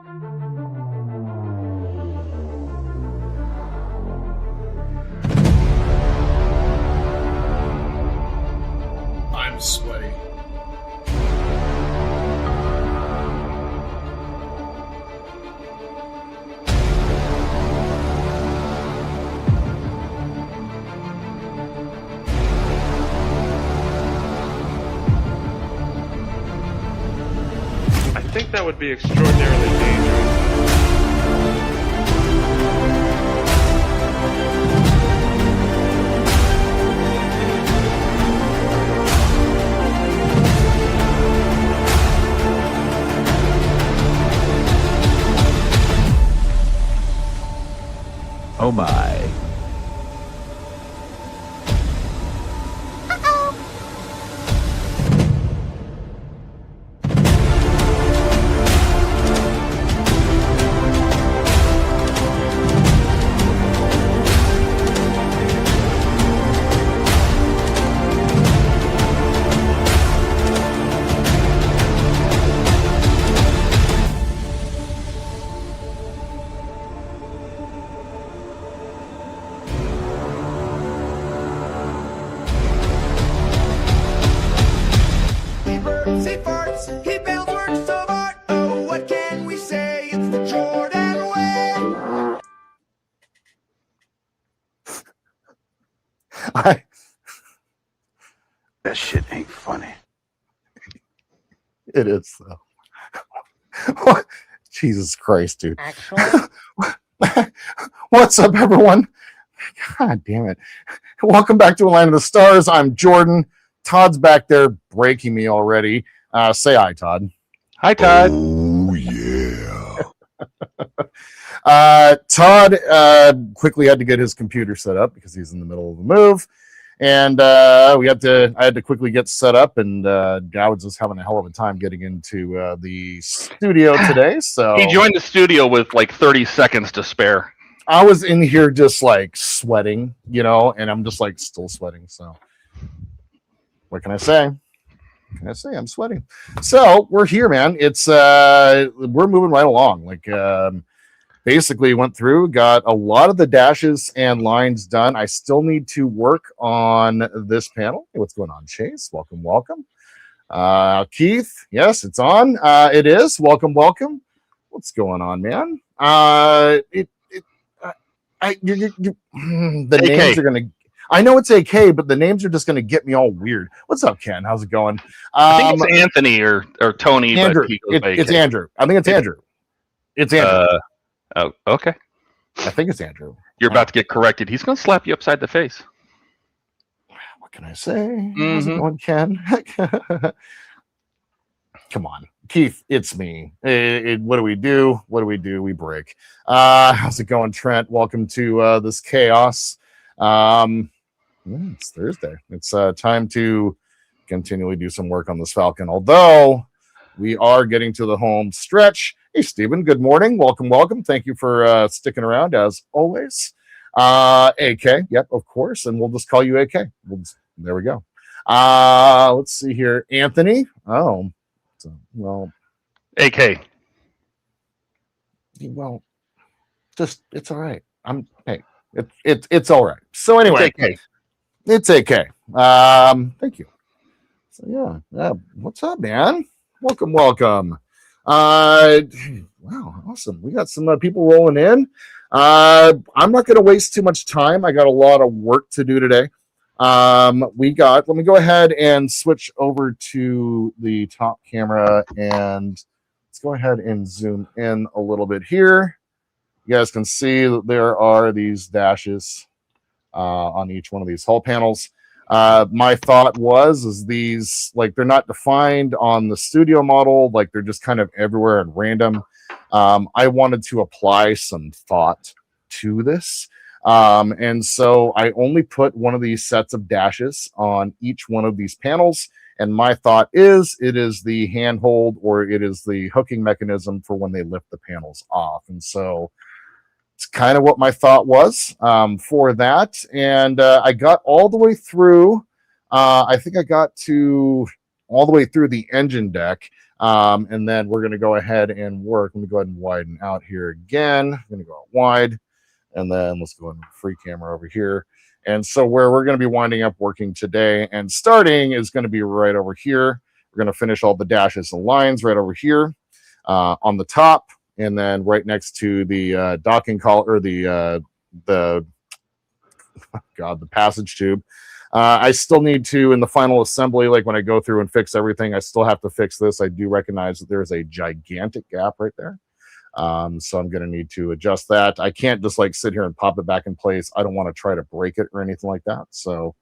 I'm sweaty. I think that would be extraordinarily dangerous. Oh my. He farts, he builds works of art. Oh, what can we say? It's the Jordan way. That shit ain't funny. It is though. Jesus Christ, dude. Actually, What's up, everyone? God damn it. Welcome back to A Line of the Stars. I'm Jordan. Todd's back there breaking me already. Say hi, Todd. Hi, Todd. Oh yeah. Todd quickly had to get his computer set up because he's in the middle of a move. And I had to quickly get set up, and I was just having a hell of a time getting into the studio today. So He joined the studio with like 30 seconds to spare. I was in here just like sweating, and I'm just like still sweating. So what can I say? I'm sweating. So we're here, man. It's we're moving right along. Like basically went through, got a lot of the dashes and lines done. I still need to work on this panel. Hey, what's going on, Chase? Welcome. Keith, yes, it's on. It is. Welcome. What's going on, man? The names are gonna. I know it's AK, but the names are just gonna get me all weird. What's up, Ken? How's it going? I think it's Anthony or Tony. Andrew. But he goes by It's AK. Andrew. I think it's Andrew. It's Andrew. Oh, okay. I think it's Andrew. You're about to get corrected. He's going to slap you upside the face. What can I say? How's it going, Ken? Come on, Keith. It's me. What do we do? We break. How's it going, Trent? Welcome to this chaos. It's Thursday. It's time to continually do some work on this Falcon. Although we are getting to the home stretch. Hey, Stephen. Good morning. Welcome. Thank you for sticking around as always. AK. Yep, of course. And we'll just call you AK. There we go. Let's see here. Anthony. Oh, well. AK. Well, just it's all right. It's all right. So anyway, it's AK. Thank you. So yeah. What's up, man? Welcome. Wow, awesome. We got some people rolling in. I'm not going to waste too much time. I got a lot of work to do today. Let me go ahead and switch over to the top camera, and let's go ahead and zoom in a little bit here. You guys can see that there are these dashes on each one of these hull panels. My thought is these, like, they're not defined on the studio model, like they're just kind of everywhere and random. I wanted to apply some thought to this. And so I only put one of these sets of dashes on each one of these panels. And my thought is it is the handhold, or it is the hooking mechanism for when they lift the panels off. And so it's kind of what my thought was for that. And I got all the way through. I think I got to all the way through the engine deck. And then we're going to go ahead and work. Let me go ahead and widen out here again. I'm going to go out wide. And then let's go into free camera over here. And so where we're going to be winding up working today and starting is going to be right over here. We're going to finish all the dashes and lines right over here on the top. And then right next to the docking collar, or the passage tube. I still need to, in the final assembly, like when I go through and fix everything, I still have to fix this. I do recognize that there's a gigantic gap right there. So I'm going to need to adjust that. I can't just like sit here and pop it back in place. I don't want to try to break it or anything like that. So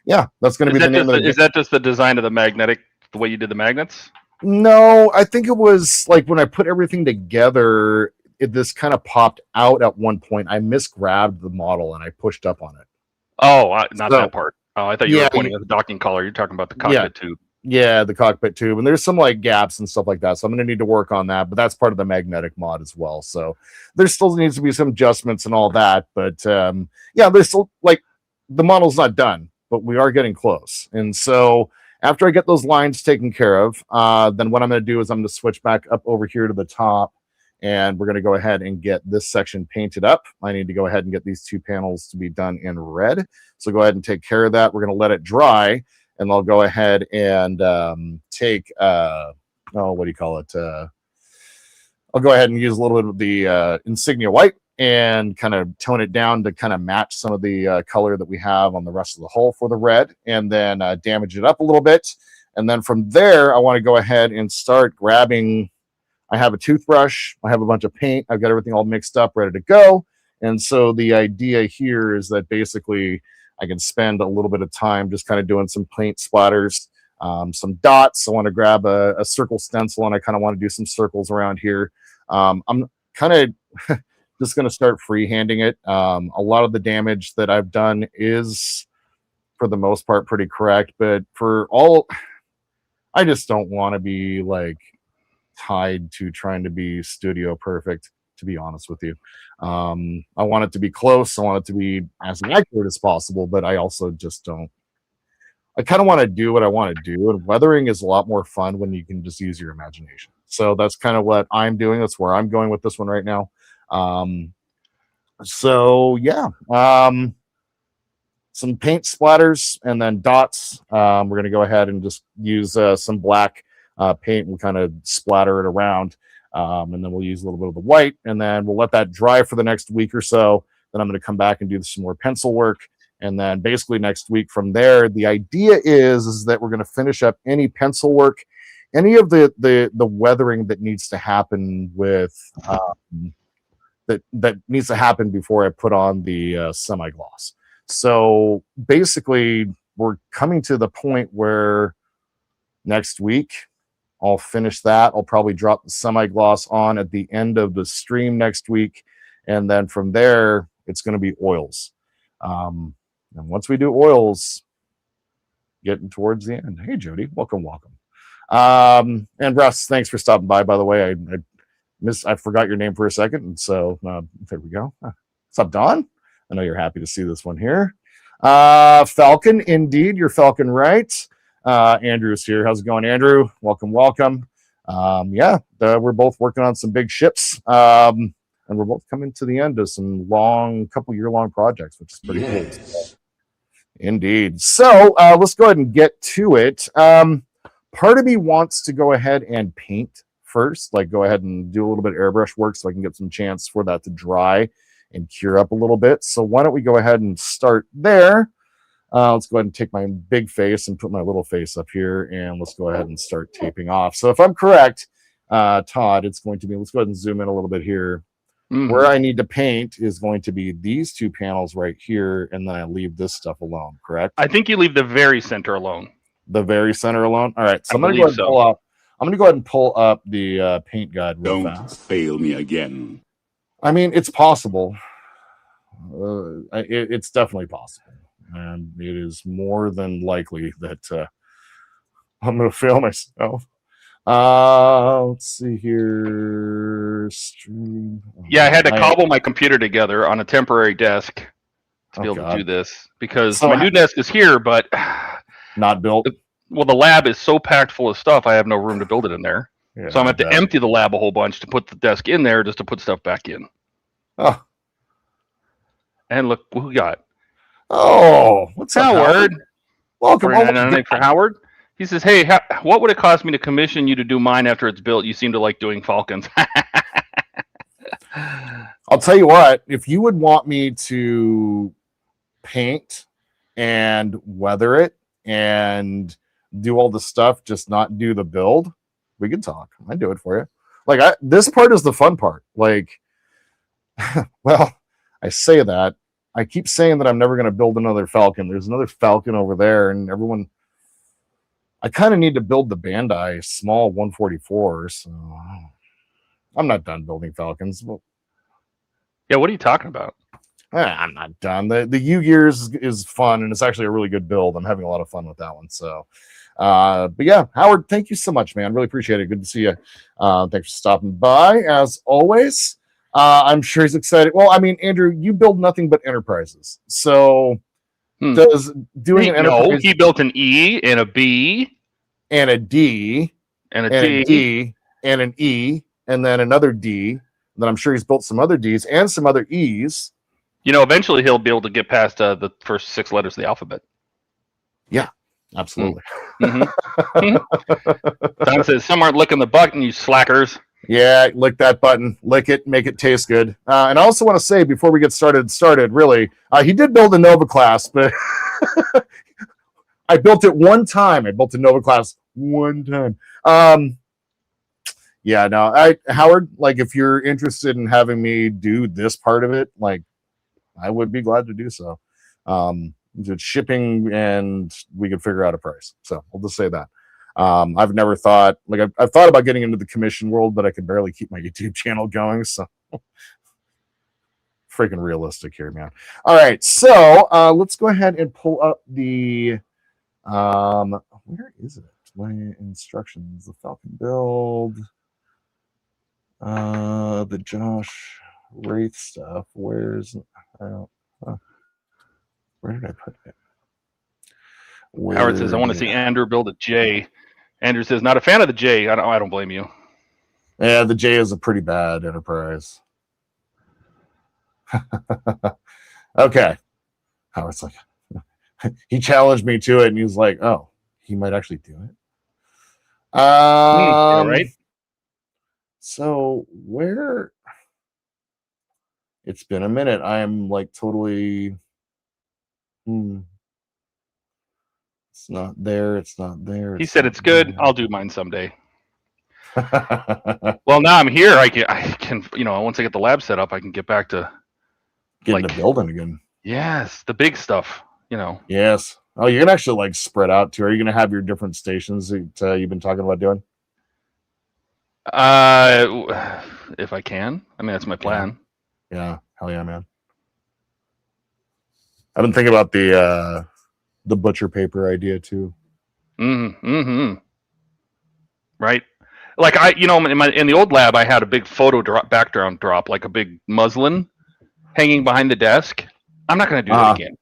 yeah, that's going to be the name of the... Is that just the design of the magnetic, the way you did the magnets? No, I think it was like when I put everything together, this kind of popped out at one point. I misgrabbed the model and I pushed up on it. Oh, not that part. Oh, I thought you were pointing yeah, at the docking collar. You're talking about the cockpit tube. Yeah, the cockpit tube. And there's some like gaps and stuff like that. So I'm going to need to work on that. But that's part of the magnetic mod as well. So there still needs to be some adjustments and all that. But yeah, there's still like the model's not done, but we are getting close. And so after I get those lines taken care of, then what I'm going to do is I'm going to switch back up over here to the top. And we're going to go ahead and get this section painted up. I need to go ahead and get these two panels to be done in red. So go ahead and take care of that. We're going to let it dry. And I'll go ahead and take, what do you call it? I'll go ahead and use a little bit of the insignia white and kind of tone it down to kind of match some of the color that we have on the rest of the hull for the red, and then damage it up a little bit. And then from there, I want to go ahead and start grabbing. I have a toothbrush. I have a bunch of paint. I've got everything all mixed up, ready to go. And so the idea here is that basically I can spend a little bit of time just kind of doing some paint splatters, some dots. I want to grab a circle stencil, and I kind of want to do some circles around here. I'm kind of just going to start freehanding it. A lot of the damage that I've done is, for the most part, pretty correct. But for all, I just don't want to be like tied to trying to be studio perfect, to be honest with you. I want it to be close. I want it to be as accurate as possible, but I also just don't. I kind of want to do what I want to do, and weathering is a lot more fun when you can just use your imagination. So that's kind of what I'm doing. That's where I'm going with this one right now. So yeah, some paint splatters and then dots. We're going to go ahead and just use some black paint and kind of splatter it around. And then we'll use a little bit of the white, and then we'll let that dry for the next week or so. Then I'm going to come back and do some more pencil work. And then basically next week from there, the idea is that we're going to finish up any pencil work, any of the weathering that needs to happen with that needs to happen before I put on the semi-gloss. So basically we're coming to the point where next week I'll finish that. I'll probably drop the semi-gloss on at the end of the stream next week. And then from there, it's going to be oils. And once we do oils, getting towards the end. Hey, Jody, welcome. And Russ, thanks for stopping by the way. I forgot your name for a second. And so there we go. What's up, Don? I know you're happy to see this one here. Falcon, indeed. You're Falcon, right? Andrew's here. How's it going, Andrew? Welcome. Yeah, we're both working on some big ships, and we're both coming to the end of some couple year-long projects, which is pretty cool. Indeed. So let's go ahead and get to it. Part of me wants to go ahead and paint first, like go ahead and do a little bit of airbrush work so I can get some chance for that to dry and cure up a little bit. So why don't we go ahead and start there? Let's go ahead and take my big face and put my little face up here, and let's go ahead and start taping off. So if I'm correct, Todd, it's going to be, let's go ahead and zoom in a little bit here. Where I need to paint is going to be these two panels right here, and then I leave this stuff alone, correct? I think you leave the very center alone. The very center alone? All right, so I'm going to go ahead and pull up. I'm going to go ahead and pull up the paint guide real fast. Don't fail me again. I mean, it's possible. It's definitely possible. And it is more than likely that I'm going to fail myself. Let's see here. Stream. Yeah, I had to cobble my computer together on a temporary desk to be able to do this because my new desk is here, but not built. Well, the lab is so packed full of stuff, I have no room to build it in there. Yeah, So I'm going to have to empty the lab a whole bunch to put the desk in there just to put stuff back in. Oh. And look who we got. Oh, what's up, Howard? Welcome. $49.98 for Howard. He says, hey, what would it cost me to commission you to do mine after it's built? You seem to like doing Falcons. I'll tell you what, if you would want me to paint and weather it and do all the stuff, just not do the build, we can talk. I'd do it for you. Like, this part is the fun part. Like, well, I say that. I keep saying that I'm never going to build another Falcon. There's another Falcon over there, and everyone... I kind of need to build the Bandai small 144, so I'm not done building Falcons. Well, yeah, what are you talking about? I'm not done. The U-Gears is fun, and it's actually a really good build. I'm having a lot of fun with that one. So, but yeah, Howard, thank you so much, man. Really appreciate it. Good to see you. Thanks for stopping by, as always. I'm sure he's excited. Well, I mean, Andrew, you build nothing but enterprises. So, does doing an enterprise... No, he built an E and a B and a D and a D and an E and then another D. And then I'm sure he's built some other Ds and some other E's. You know, eventually he'll be able to get past the first 6 letters of the alphabet. Yeah, absolutely. Tom says, some aren't licking the button, you slackers. Yeah, lick that button, lick it, make it taste good. And I also want to say, before we get started, really, he did build a Nova class, but I built it one time. I built a Nova class one time. Yeah, no, Howard, like, if you're interested in having me do this part of it, like, I would be glad to do so. It's shipping, and we could figure out a price. So we'll just say that. I've never thought, like, I've thought about getting into the commission world, but I can barely keep my YouTube channel going. So freaking realistic here, man. All right. So let's go ahead and pull up the, where is it? My instructions, the Falcon build, the Josh Wraith stuff. Where did I put it? Howard says, I want to see Andrew build a J. Andrew says, not a fan of the J. I don't blame you. Yeah, the J is a pretty bad enterprise. Okay. Howard's like, he challenged me to it, and he was like, oh, he might actually do it. Right. So where... It's been a minute. I am like totally... It's not there. It's not there. He said it's good. I'll do mine someday. Well, now I'm here. I can, you know, once I get the lab set up, I can get back to getting the building again. Yes, the big stuff, you know. Yes. Oh, you're gonna actually like spread out too. Are you gonna have your different stations that you've been talking about doing? If I can. I mean, that's my plan. Yeah. Hell yeah, man. I've been thinking about the butcher paper idea too. Right. Like in the old lab, I had a big photo background drop, like a big muslin hanging behind the desk. I'm not going to do that again.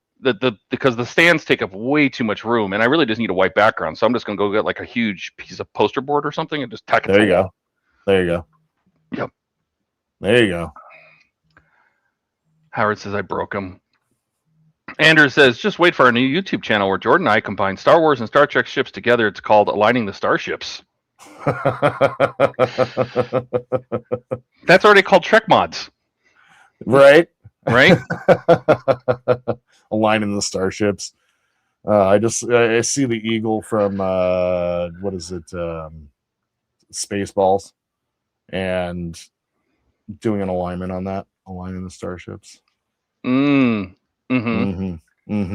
Because the stands take up way too much room, and I really just need a white background. So I'm just going to go get like a huge piece of poster board or something and just tack it. There you go. There you go. Yep. There you go. Howard says I broke him. Andrew says, just wait for our new YouTube channel where Jordan and I combine Star Wars and Star Trek ships together. It's called Aligning the Starships. That's already called Trek Mods. Right? Right? Aligning the starships. I see the eagle from, what is it? Spaceballs. And doing an alignment on that. Aligning the starships. The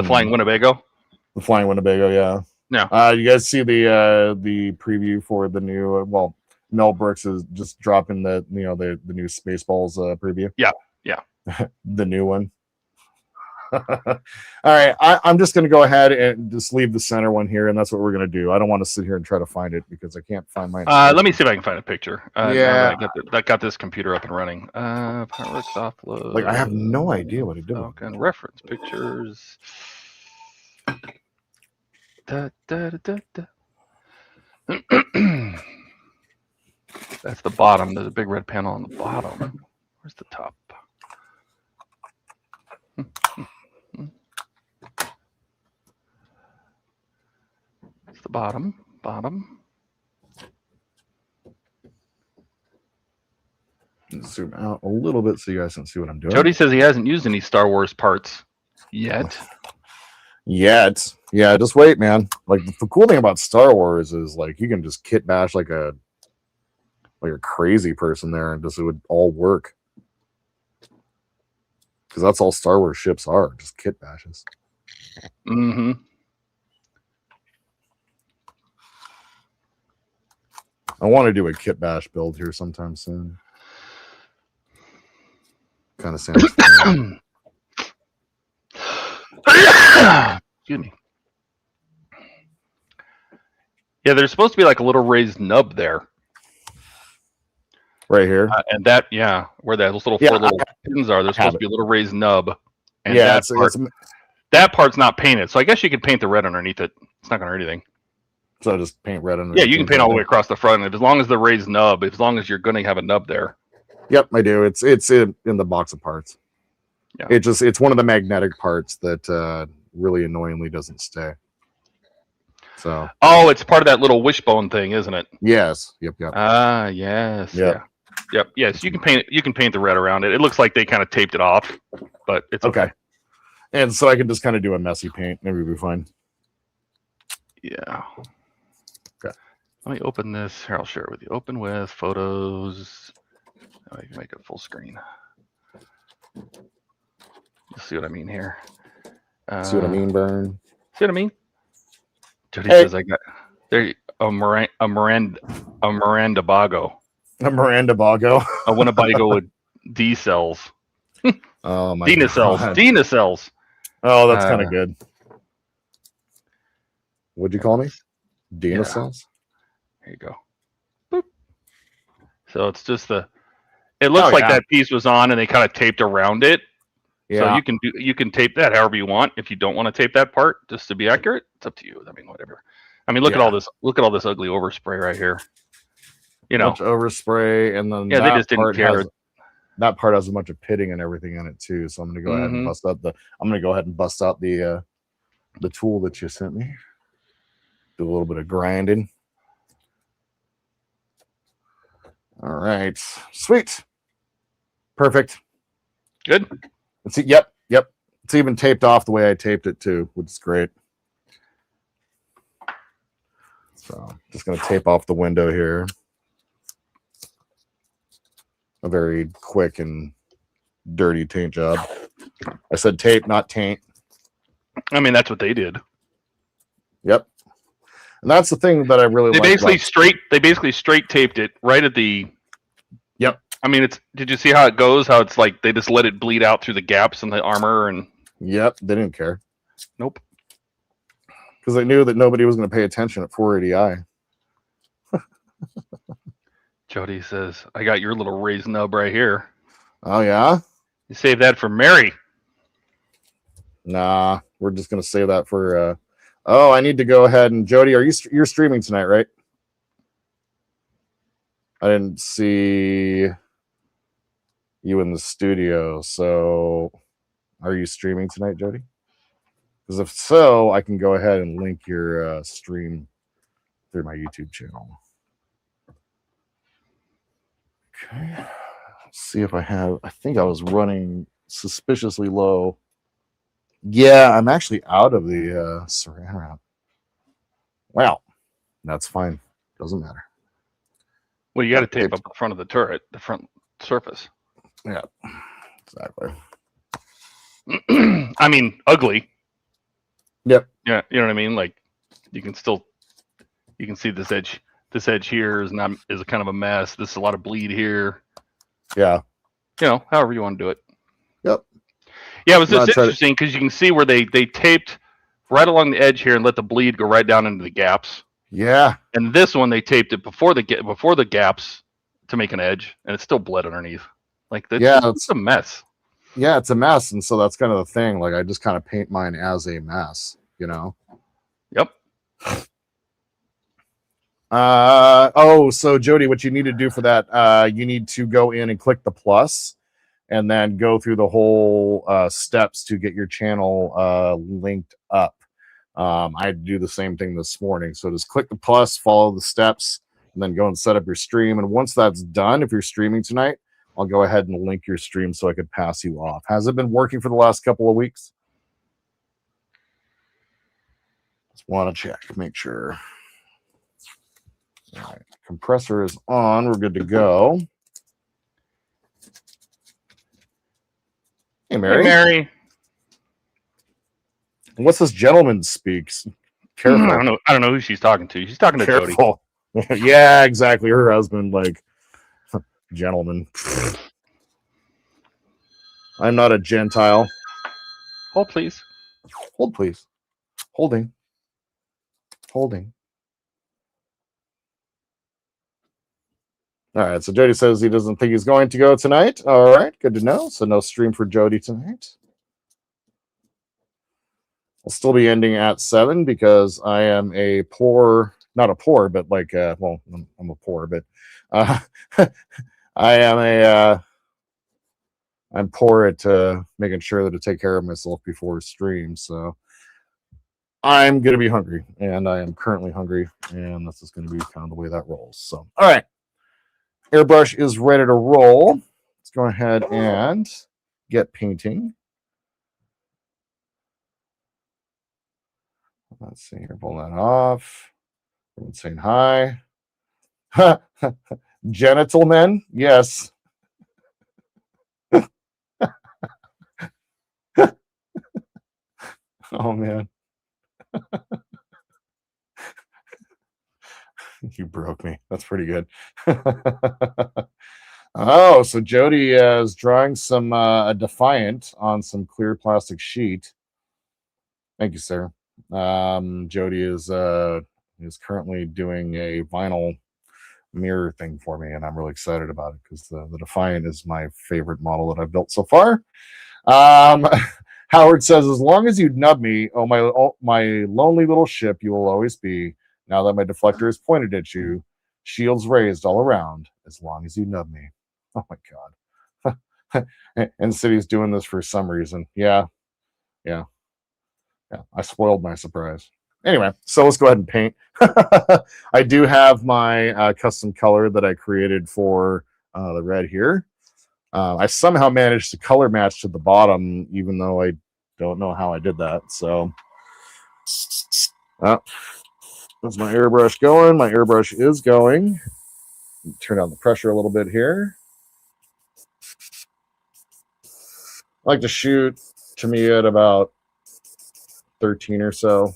Flying Winnebago. The Flying Winnebago, yeah. No. You guys see the preview for the new? Well, Mel Brooks is just dropping the the new Spaceballs preview. Yeah. The new one. All right, I'm just going to go ahead and just leave the center one here, and that's what we're going to do. I don't want to sit here and try to find it because I can't find mine. Let me see if I can find a picture. Yeah, I got this computer up and running. Power soft load. Like I have no idea what to do. Falcon reference pictures. That's the bottom. There's a big red panel on the bottom. Where's the top? It's the bottom. Zoom out a little bit so you guys can see what I'm doing. Jody says he hasn't used any Star Wars parts yet. Yeah, just wait, man. Like the cool thing about Star Wars is like you can just kit bash like a crazy person there, and just it would all work. Because that's all Star Wars ships are, just kit bashes. Mm-hmm. I want to do a kit bash build here sometime soon. Kind of sounds. Excuse me. Yeah, there's supposed to be like a little raised nub there. Right here. And that, yeah, where those little four little pins are, there's supposed to be a little raised nub. And yeah, that part's not painted. So I guess you could paint the red underneath it. It's not going to hurt anything. So just paint red underneath. Yeah, you can paint all the way across the front. As long as the raised nub, as long as you're going to have a nub there. Yep, I do. It's in the box of parts. Yeah. It's one of the magnetic parts that really annoyingly doesn't stay. So. Oh, it's part of that little wishbone thing, isn't it? Yes. Yep. Ah, yes. Yep. Yeah. Yep. Yes, you can paint it. You can paint the red around it. It looks like they kind of taped it off, but it's okay. And so I can just kind of do a messy paint. Maybe it'll be fine. Yeah. Okay. Let me open this. Here, I'll share it with you. Open with photos. I can make it full screen. You'll see what I mean here. See what I mean, Burn? See what I mean? Jody says I got there. A Miranda Bago. A Miranda Bago. A Winnebago with D cells. Oh my Dina cells. Dina cells. Oh, that's kind of good. What'd you call me? Dina cells? There you go. Boop. So it's just the. It looks like that piece was on, and they kind of taped around it. Yeah. So you can tape that however you want. If you don't want to tape that part, just to be accurate, it's up to you. I mean, whatever. I mean, look at all this. Look at all this ugly overspray right here. You know, overspray, and then they just didn't care. That part has a bunch of pitting and everything in it too. So I'm gonna go ahead and bust out the tool that you sent me. Do a little bit of grinding. All right, sweet, perfect, good. Let's see. Yep. It's even taped off the way I taped it too, which is great. So just gonna tape off the window here. A very quick and dirty taint job. I said tape, not taint. I mean, that's what they did. Yep. And that's the thing that I really like. They basically straight taped it right at the. Yep. I mean, did you see how it goes? How it's like they just let it bleed out through the gaps in the armor and. Yep, they didn't care. Nope. Because they knew that nobody was going to pay attention at 480i. Jody says, "I got your little raised nub right here." Oh yeah. You save that for Mary. Nah, we're just going to save that for. Oh, I need to go ahead and Jody, you're streaming tonight, right? I didn't see you in the studio, so are you streaming tonight, Jody? Because if so, I can go ahead and link your stream through my YouTube channel. Okay, let's see if I think I was running suspiciously low. Yeah, I'm actually out of the saran wrap. Well, that's fine. Doesn't matter. Well, you got to tape up the front of the turret, the front surface. Yeah, exactly. I mean, ugly. Yep. Yeah, you know what I mean. Like, you can see this edge. This edge here is kind of a mess. There's a lot of bleed here. Yeah. You know, however you want to do it. Yep. Yeah, it was just interesting because you can see where they taped right along the edge here and let the bleed go right down into the gaps. Yeah. And this one they taped it before the gaps to make an edge, and it still bled underneath. Like it's a mess. Yeah, it's a mess, and so that's kind of the thing. Like I just kind of paint mine as a mess, you know. Yep. So Jody, what you need to do for that, you need to go in and click the plus and then go through the whole steps to get your channel linked up. I had to do the same thing this morning. So just click the plus, follow the steps, and then go and set up your stream. And once that's done, if you're streaming tonight, I'll go ahead and link your stream so I could pass you off. Has it been working for the last couple of weeks? Just want to check, make sure. All right, compressor is on. We're good to go. Hey, Mary. Hey, Mary. What's this gentleman speaks? Careful. I don't know who she's talking to. She's talking to Jody. Careful. Yeah, exactly. Her husband, like, gentleman. I'm not a Gentile. Hold, please. Hold, please. Holding. Holding. All right, so Jody says he doesn't think he's going to go tonight. All right, good to know. So no stream for Jody tonight. I'll still be ending at 7 because I am a poor, not a poor, but like, well, I'm a poor, but I am I'm poor at making sure that I take care of myself before stream. So I'm going to be hungry, and I am currently hungry, and this is going to be kind of the way that rolls. So, all right. Airbrush is ready to roll. Let's go ahead and get painting. Let's see here. Pull that off. Everyone's saying hi. Genital men? Yes. Oh, man. You broke me. That's pretty good. Oh, so Jody is drawing some a Defiant on some clear plastic sheet. Thank you, sir. Jody is currently doing a vinyl mirror thing for me, and I'm really excited about it because the Defiant is my favorite model that I've built so far. Howard says, as long as you nub me, my lonely little ship, you will always be. Now that my deflector is pointed at you, shields raised all around, as long as you nub me. Oh my God. And City's doing this for some reason. Yeah. I spoiled my surprise. Anyway, so let's go ahead and paint. I do have my custom color that I created for the red here. I somehow managed to color match to the bottom, even though I don't know how I did that. So, that's my airbrush going. My airbrush is going. Turn down the pressure a little bit here. I like to shoot, to me, at about 13 or so.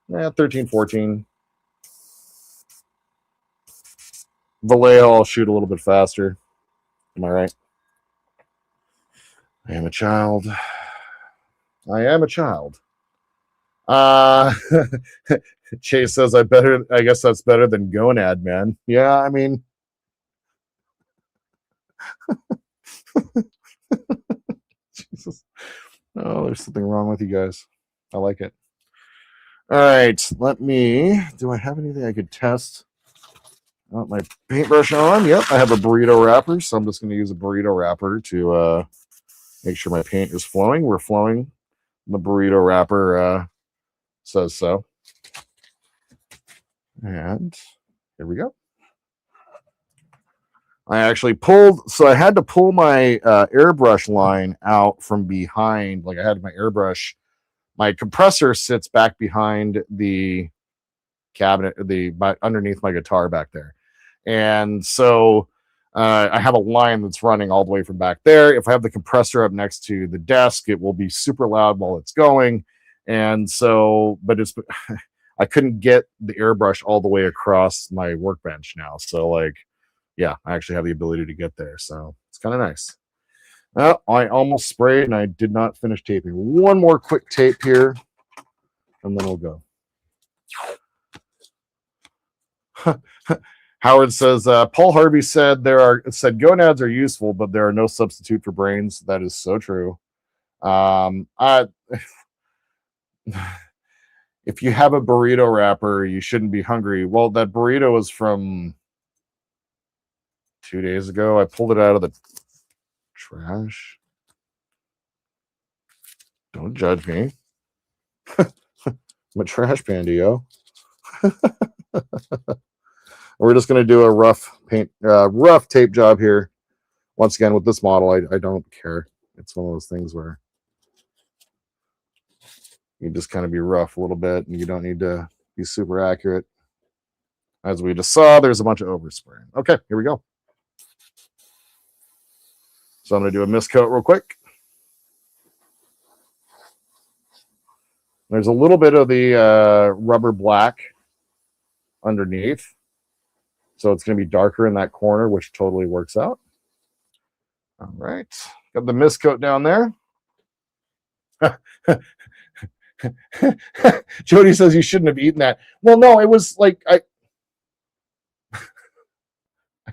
13, 14. Vallejo, I'll shoot a little bit faster. Am I right? I am a child. I am a child. Chase says, I guess that's better than Gonad, man. Yeah, I mean. Jesus. Oh, there's something wrong with you guys. I like it. All right, do I have anything I could test? My paintbrush on. Yep, I have a burrito wrapper, so I'm just going to use a burrito wrapper to make sure my paint is flowing. We're flowing. The burrito wrapper says so. And here we go. I actually I had to pull my airbrush line out from behind. Like I had my airbrush, my compressor sits back behind the cabinet, underneath my guitar back there. And so I have a line that's running all the way from back there. If I have the compressor up next to the desk, it will be super loud while it's going. And so, but I couldn't get the airbrush all the way across my workbench now. So like, yeah, I actually have the ability to get there. So it's kind of nice. I almost sprayed and I did not finish taping. One more quick tape here and then we'll go. Howard says, Paul Harvey said gonads are useful, but there are no substitute for brains. That If you have a burrito wrapper, you shouldn't be hungry. Well, that burrito was from 2 days ago. I pulled it out of the trash. Don't judge me. I'm a trash panda, yo. We're just going to do a rough tape job here. Once again, with this model, I don't care. It's one of those things where you just kind of be rough a little bit, and you don't need to be super accurate. As we just saw, there's a bunch of overspraying. Okay, here we go. So I'm going to do a mist coat real quick. There's a little bit of the rubber black underneath. So it's going to be darker in that corner, which totally works out. All right. Got the mist coat down there. Jody says you shouldn't have eaten that. Well, no, it was like I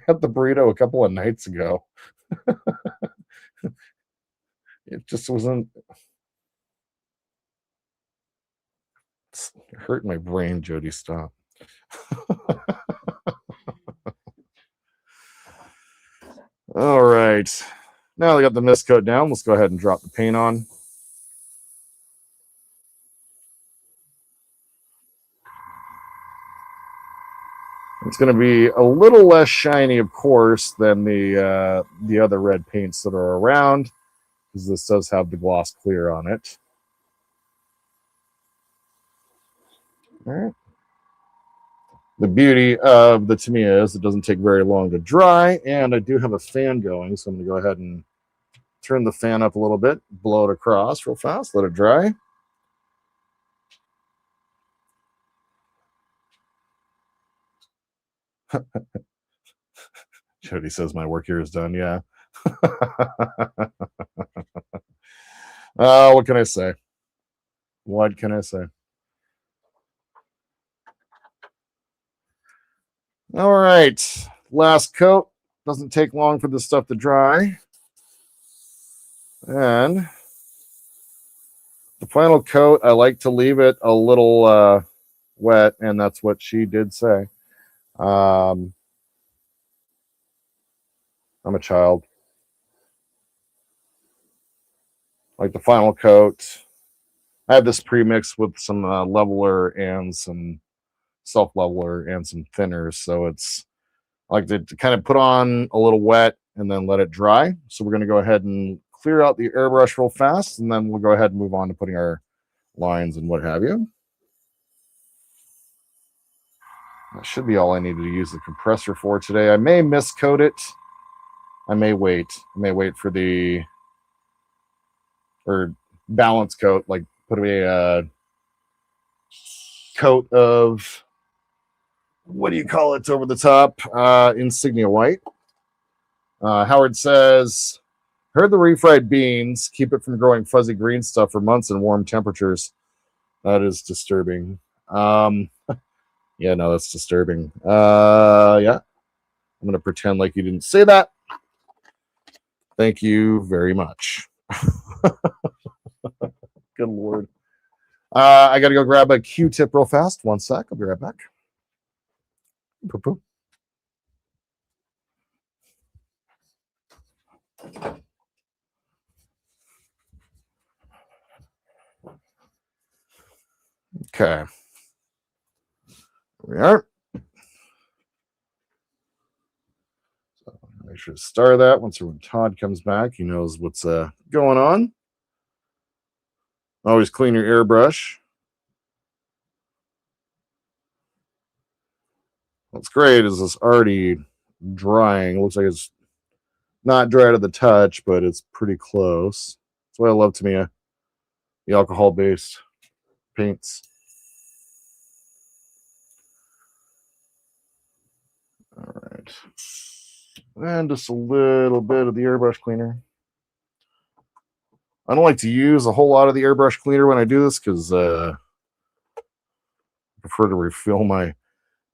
had the burrito a couple of nights ago. It just wasn't. It's hurting my brain, Jody. Stop. All right. Now I got the mist coat down. Let's go ahead and drop the paint on. It's going to be a little less shiny, of course, than the other red paints that are around, because this does have the gloss clear on it. All right. The beauty of the Tamiya is it doesn't take very long to dry, and I do have a fan going, so I'm going to go ahead and turn the fan up a little bit, blow it across real fast, let it dry. Jody says my work here is done. Yeah. What can I say? What can I say? All right. Last coat. Doesn't take long for this stuff to dry. And the final coat, I like to leave it a little wet, and that's what she did say. I'm a child. Like the final coat, I have this pre-mixed with some leveler and some self-leveler and some thinners, so it's I like to kind of put on a little wet and then let it dry. So we're going to go ahead and clear out the airbrush real fast, and then we'll go ahead and move on to putting our lines and what have you. That should be all I needed to use the compressor for today. I may miscoat it. I may wait. I may wait for the balance coat, like put a coat of, what do you call it, over the top, insignia white. Howard says, heard the refried beans keep it from growing fuzzy green stuff for months in warm temperatures. That is disturbing. Yeah, no, that's disturbing. Yeah, I'm gonna pretend like you didn't say that. Thank you very much. Good Lord. I gotta go grab a Q-tip real fast. One sec, I'll be right back. Poo-poo. Okay. Here we are. So make sure to star that once when Todd comes back. He knows what's going on. Always clean your airbrush. What's great is it's already drying. It looks like it's not dry to the touch, but it's pretty close. That's why I love Tamiya, the alcohol-based paints. All right. And just a little bit of the airbrush cleaner. I don't like to use a whole lot of the airbrush cleaner when I do this because I prefer to refill my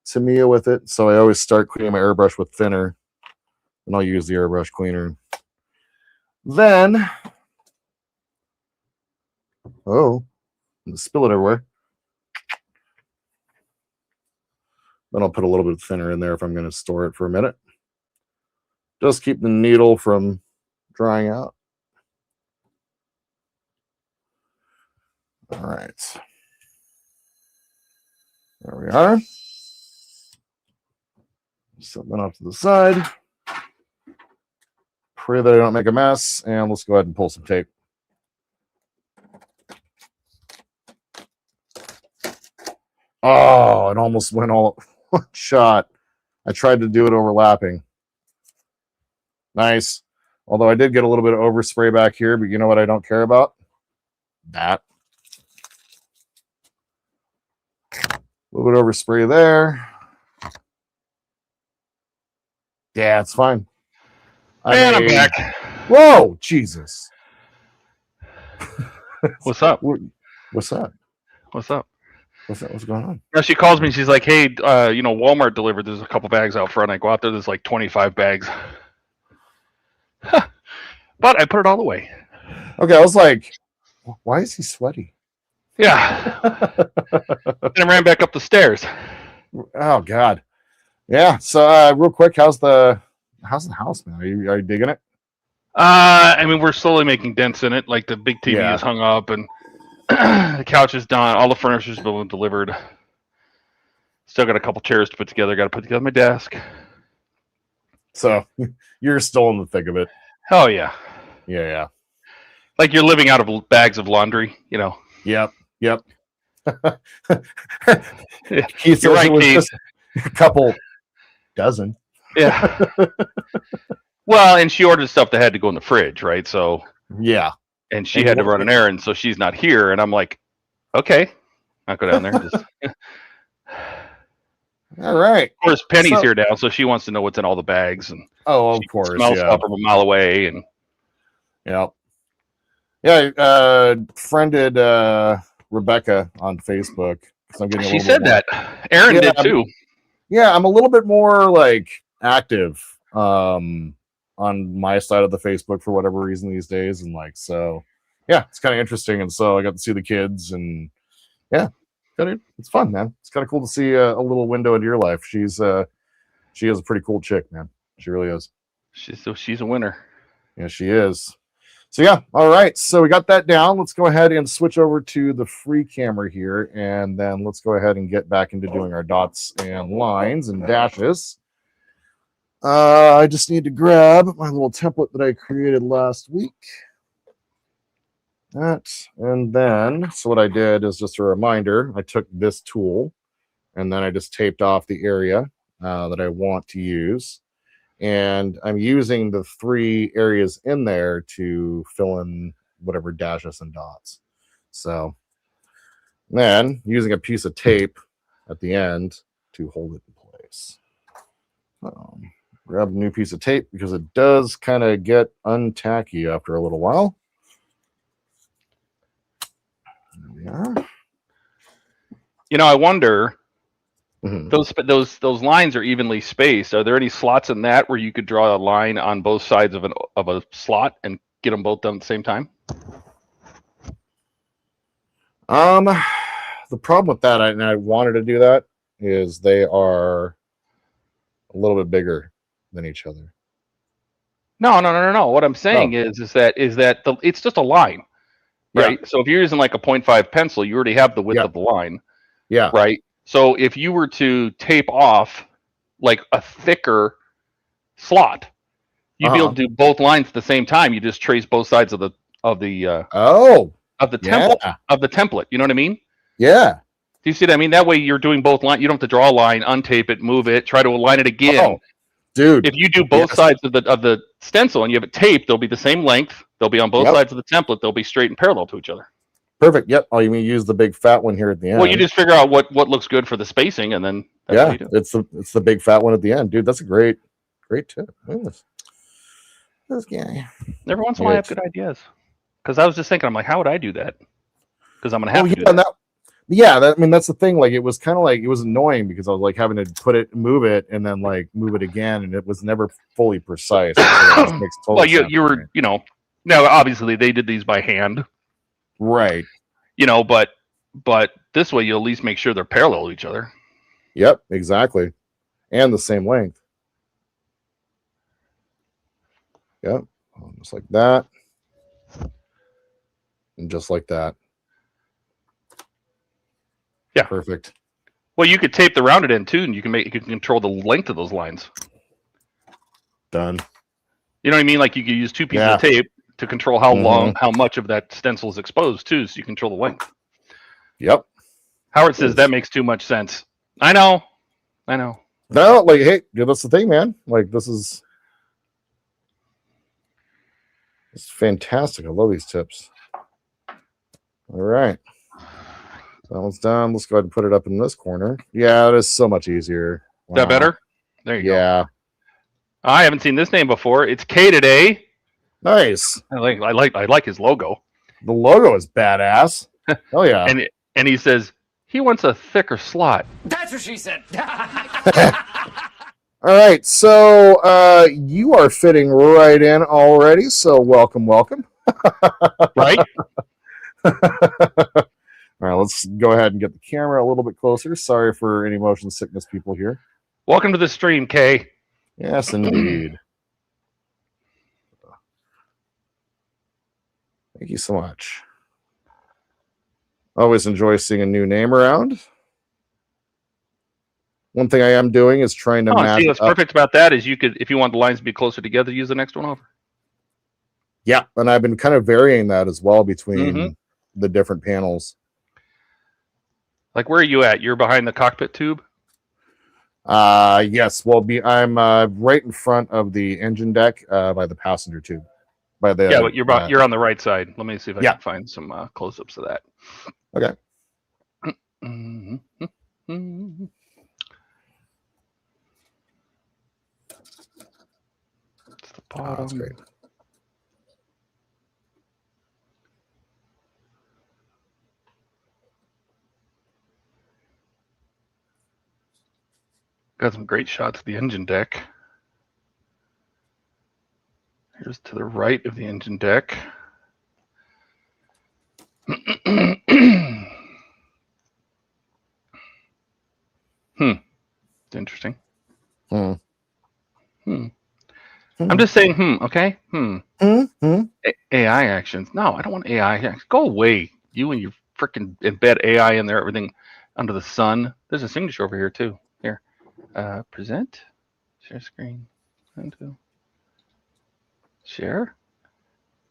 Tamiya with it. So I always start cleaning my airbrush with thinner, and I'll use the airbrush cleaner. Then, oh, spill it everywhere. Then I'll put a little bit thinner in there if I'm going to store it for a minute. Just keep the needle from drying out. All right. There we are. Set that off to the side. Pray that I don't make a mess, and let's go ahead and pull some tape. Oh, it almost went all one shot. I tried to do it overlapping. Nice. Although I did get a little bit of overspray back here, but you know what I don't care about? That. A little bit of overspray there. Yeah, it's fine. And I'm back. Whoa, Jesus. What's up? What's up? What's up? What's going on? Now she calls me. She's like, "Hey, Walmart delivered. There's a couple bags out front." I go out there. There's like 25 bags. But I put it all away. Okay, I was like, why is he sweaty? Yeah. And I ran back up the stairs. Oh God. Yeah. So real quick, how's the house, man? Are you digging it? I mean, we're slowly making dents in it. Like the big TV Yeah. is hung up, and the couch is done. All the furniture's been delivered. Still got a couple chairs to put together. Got to put together my desk. So you're still in the thick of it. Oh yeah. Yeah. Like you're living out of bags of laundry. Yep. Yeah. Keith, You're right, it was Keith. just a couple dozen. Yeah. Well, and she ordered stuff that had to go in the fridge, right? So Yeah. and she had to run an errand, so she's not here. And I'm like, okay, I'll go down there. Just... All right. Of course, Penny's here now, so she wants to know what's in all the bags, and Oh, of course. smells Yeah. stuff from a mile away. And Yeah. Friended Rebecca on Facebook. So I'm getting she said that. Aaron did too. Yeah, I'm a little bit more like active on my side of the Facebook for whatever reason these days, and like so yeah, it's kind of interesting. And so I got to see the kids, and yeah, it's fun, man. It's kind of cool to see a little window into your life. She is a pretty cool chick, man. She really is. She's a winner. Yeah, she is. So yeah, all right. So we got that down. Let's go ahead and switch over to the free camera here, and then let's go ahead and get back into doing our dots and lines and dashes. I just need to grab my little template that I created last week. That, and then, so what I did is just a reminder, I took this tool, and then I just taped off the area that I want to use. And I'm using the 3 areas in there to fill in whatever dashes and dots. So then using a piece of tape at the end to hold it in place. Grab a new piece of tape because it does kind of get untacky after a little while. There we are. I wonder. Mhm. Those lines are evenly spaced. Are there any slots in that where you could draw a line on both sides of a slot and get them both done at the same time? The problem with that, and I wanted to do that, is they are a little bit bigger than each other. No. What I'm saying is that it's just a line, right? Yeah. So if you're using like a 0.5 pencil, you already have the width Yeah. of the line, Yeah. right? So if you were to tape off like a thicker slot, you'd be able to do both lines at the same time. You just trace both sides of the template of the template. You know what I mean? Yeah. Do you see what I mean? That way you're doing both lines. You don't have to draw a line, untape it, move it, try to align it again. Oh, dude. If you do both sides of the stencil and you have it taped, they'll be the same length. They'll be on both sides of the template. They'll be straight and parallel to each other. Perfect. Yep. Oh, you mean use the big fat one here at the end? Well, you just figure out what looks good for the spacing, and then that's what you do. It's the big fat one at the end, dude. That's a great tip. This guy. Every once in a while, I have good ideas. Because I was just thinking, I'm like, how would I do that? Because I'm gonna have to do that. I mean, that's the thing. Like, it was kind of like it was annoying because I was like having to move it, and then like move it again, and it was never fully precise. So it makes total Well, sense, you were, now obviously they did these by hand, right? but this way you at least make sure they're parallel to each other. Yep, exactly. And the same length. Yep. Just like that. And just like that. Yeah. Perfect. Well, you could tape the rounded end too, and you can control the length of those lines. Done. You know what I mean? Like you could use 2 pieces Yeah. of tape to control how long, how much of that stencil is exposed too, so you control the length. Yep. Howard says that makes too much sense. I know. No, like, hey, that's the thing, man. Like, this is fantastic. I love these tips. All right. That one's done. Let's go ahead and put it up in this corner. Yeah, it is so much easier. Is that better? There you go. Yeah. I haven't seen this name before. It's K today. Nice. I like his logo. The logo is badass. Oh yeah. And he says he wants a thicker slot. That's what she said. All right, so you are fitting right in already. So welcome. Right? All right, let's go ahead and get the camera a little bit closer. Sorry for any motion sickness people here. Welcome to the stream, Kay. Yes, indeed. Thank you so much. Always enjoy seeing a new name around. One thing I am doing is trying to match. See, what's perfect about that is you could, if you want the lines to be closer together, use the next one over. Yeah, and I've been kind of varying that as well between the different panels. Like, where are you at? You're behind the cockpit tube? Yes. Well, I'm right in front of the engine deck by the passenger tube. By the but you're on the right side. Let me see if I can find some close-ups of that. Okay. It's the bottom. That's great. Got some great shots of the engine deck. Here's to the right of the engine deck. It's interesting. I'm just saying, okay? AI actions. No, I don't want AI actions. Go away. You and your freaking embed AI in there, everything under the sun. There's a signature over here, too. Here. Present. Share screen. Share.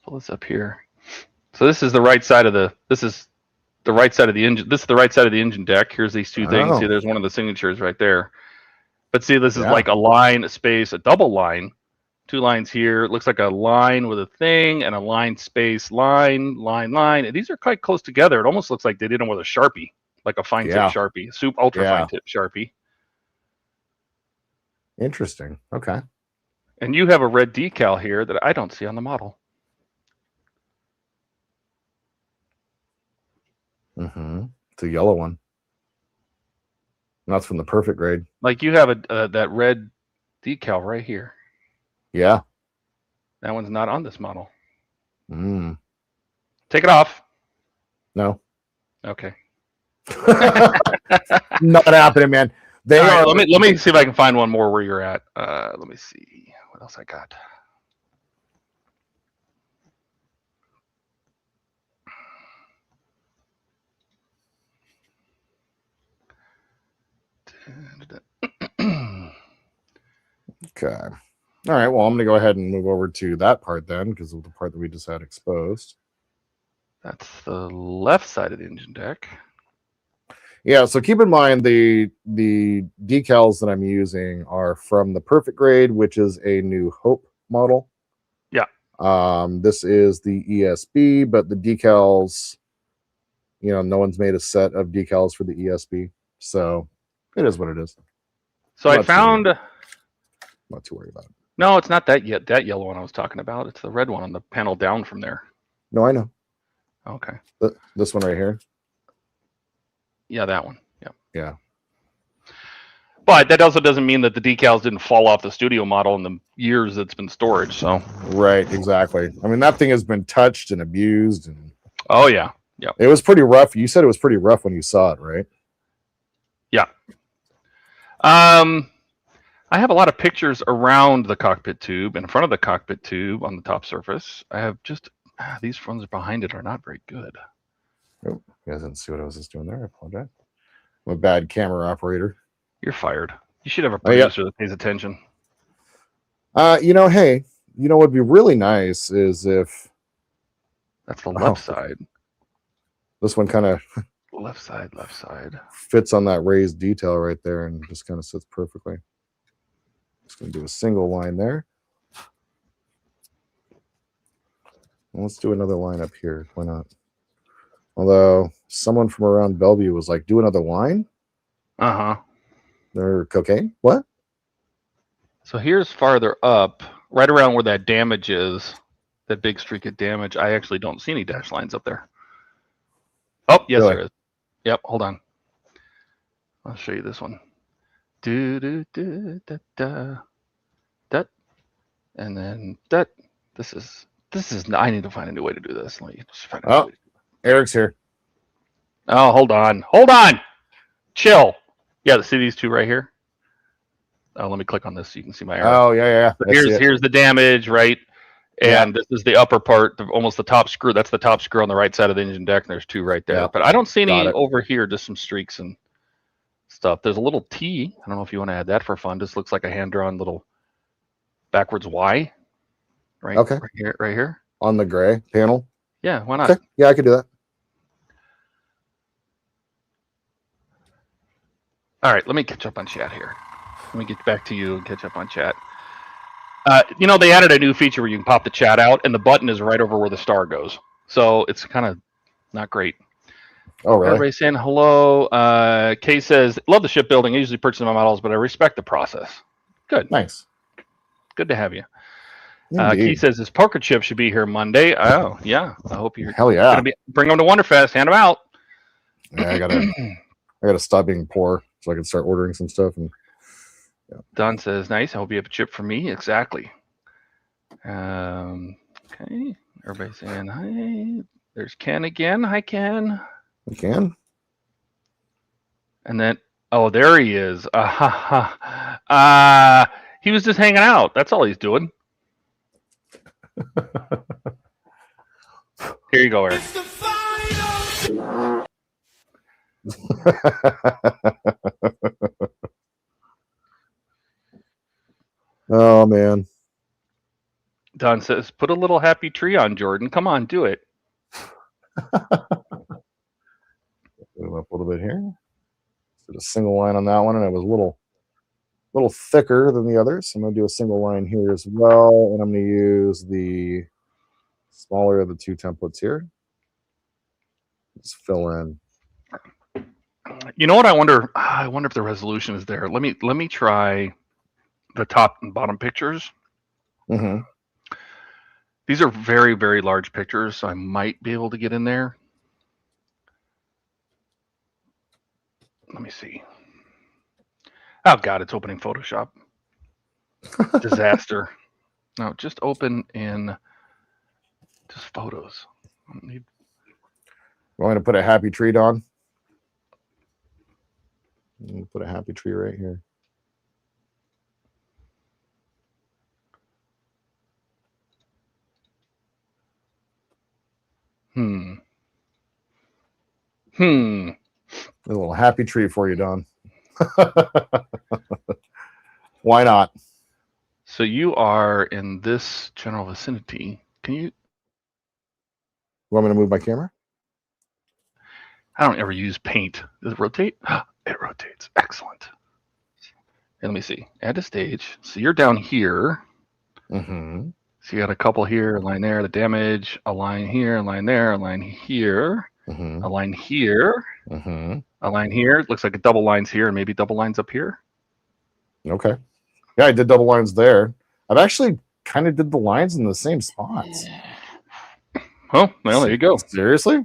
Pull this up here. So this is the right side of the engine. This is the right side of the engine deck. Here's these two things. See, there's one of the signatures right there. But see, this is like a line, a space, a double line. 2 lines here. It looks like a line with a thing and a line, space, line. And these are quite close together. It almost looks like they did them with a Sharpie, like a fine tip Sharpie, ultra fine tip Sharpie. Interesting. Okay. And you have a red decal here that I don't see on the model. It's a yellow one. And that's from the perfect grade. Like you have that red decal right here. Yeah. That one's not on this model. Take it off. No. Okay. Not happening, man. They are. Let me see if I can find one more where you're at. Let me see what else I got. Okay. All right. Well, I'm going to go ahead and move over to that part then, because of the part that we just had exposed. That's the left side of the engine deck. Yeah. So keep in mind the decals that I'm using are from the perfect grade, which is a New Hope model. Yeah. This is the ESB, but the decals, no one's made a set of decals for the ESB, so it is what it is. So I found. Not too worried about it. No, it's not that yet. That yellow one I was talking about. It's the red one on the panel down from there. No, I know. Okay. This one right here. Yeah, that one. Yeah. Yeah. But that also doesn't mean that the decals didn't fall off the studio model in the years it's been storage. So. Right. Exactly. I mean, that thing has been touched and abused, and. Oh yeah. Yeah. It was pretty rough. You said it was pretty rough when you saw it, right? Yeah. I have a lot of pictures around the cockpit tube, in front of the cockpit tube on the top surface. I have just these ones behind it are not very good. Oh, you guys didn't see what I was just doing there. I apologize. I'm a bad camera operator. You're fired. You should have a Oh, yeah. producer that pays attention. You know, hey, you know what'd be really nice is if That's the left side. this one kind of Left side, left side. fits on that raised detail right there and just kind of sits perfectly. Just going to do a single line there. And let's do another line up here. Why not? Although someone from around Bellevue was like, do another line? Uh-huh. They're cocaine? What? So here's farther up, right around where that damage is, that big streak of damage. I actually don't see any dash lines up there. Oh, yes, Really? there is. Yep, hold on. I'll show you this one. Do do do da da da, and then that. This is. I need to find a new way to do this. Let me just find a new way. Eric's here. Oh, hold on. Chill. Yeah, see these two right here. Oh, let me click on this so you can see my arrow. Oh, yeah. So here's the damage, right? And this is the upper part, almost the top screw. That's the top screw on the right side of the engine deck, and there's two right there. Yeah. But I don't see any Got it. over here, just some streaks and stuff. There's a little T. I don't know if you want to add that for fun. Just looks like a hand-drawn little backwards Y. Right, Okay. Right here. On the gray panel. Yeah, why not? Okay. Yeah, I could do that. All right, let me catch up on chat here. Let me get back to you and catch up on chat. You know, they added a new feature where you can pop the chat out, and the button is right over where the star goes. So it's kind of not great. Oh, really? Everybody saying hello. Kay says, love the shipbuilding. I usually purchase my models, but I respect the process. Good. Nice. Good to have you. Indeed. Key says his poker chip should be here Monday. Oh, yeah. I hope you're Hell yeah. gonna bring them to Wonderfest. Hand them out. Yeah, I gotta stop being poor so I can start ordering some stuff. And Don says, nice. I hope you have a chip for me. Exactly. Okay. Everybody saying hi. There's Ken again. Hi, Ken. you can. And then, oh, there he is. He was just hanging out. That's all he's doing. Here you go, Eric. It's the final. Oh man. Don says, put a little happy tree on, Jordan. Come on, do it. Move up a little bit here. Did a single line on that one, and it was a little thicker than the others. So I'm gonna do a single line here as well, and I'm gonna use the smaller of the two templates here. Just fill in. You know what I wonder? I wonder if the resolution is there. Let me try the top and bottom pictures. Mm-hmm. These are very, very large pictures, so I might be able to get in there. Let me see. Oh God, it's opening Photoshop. Disaster. No, just open in just photos. I don't need. I'm going to put a happy tree, Don. I'm going to put a happy tree right here. A little happy tree for you, Don. Why not? So you are in this general vicinity. Can you? Want me to move my camera? I don't ever use paint. Does it rotate? It rotates. Excellent. And let me see. Add a stage. So you're down here. Mm-hmm. So you got a couple here, a line there, the damage, a line here, a line there, a line here, Mm-hmm. a line here, Mm-hmm. a line here. It looks like a double lines here and maybe double lines up here. Okay. Yeah, I did double lines there. I've actually kind of did the lines in the same spots. Oh, well, there you go. Seriously?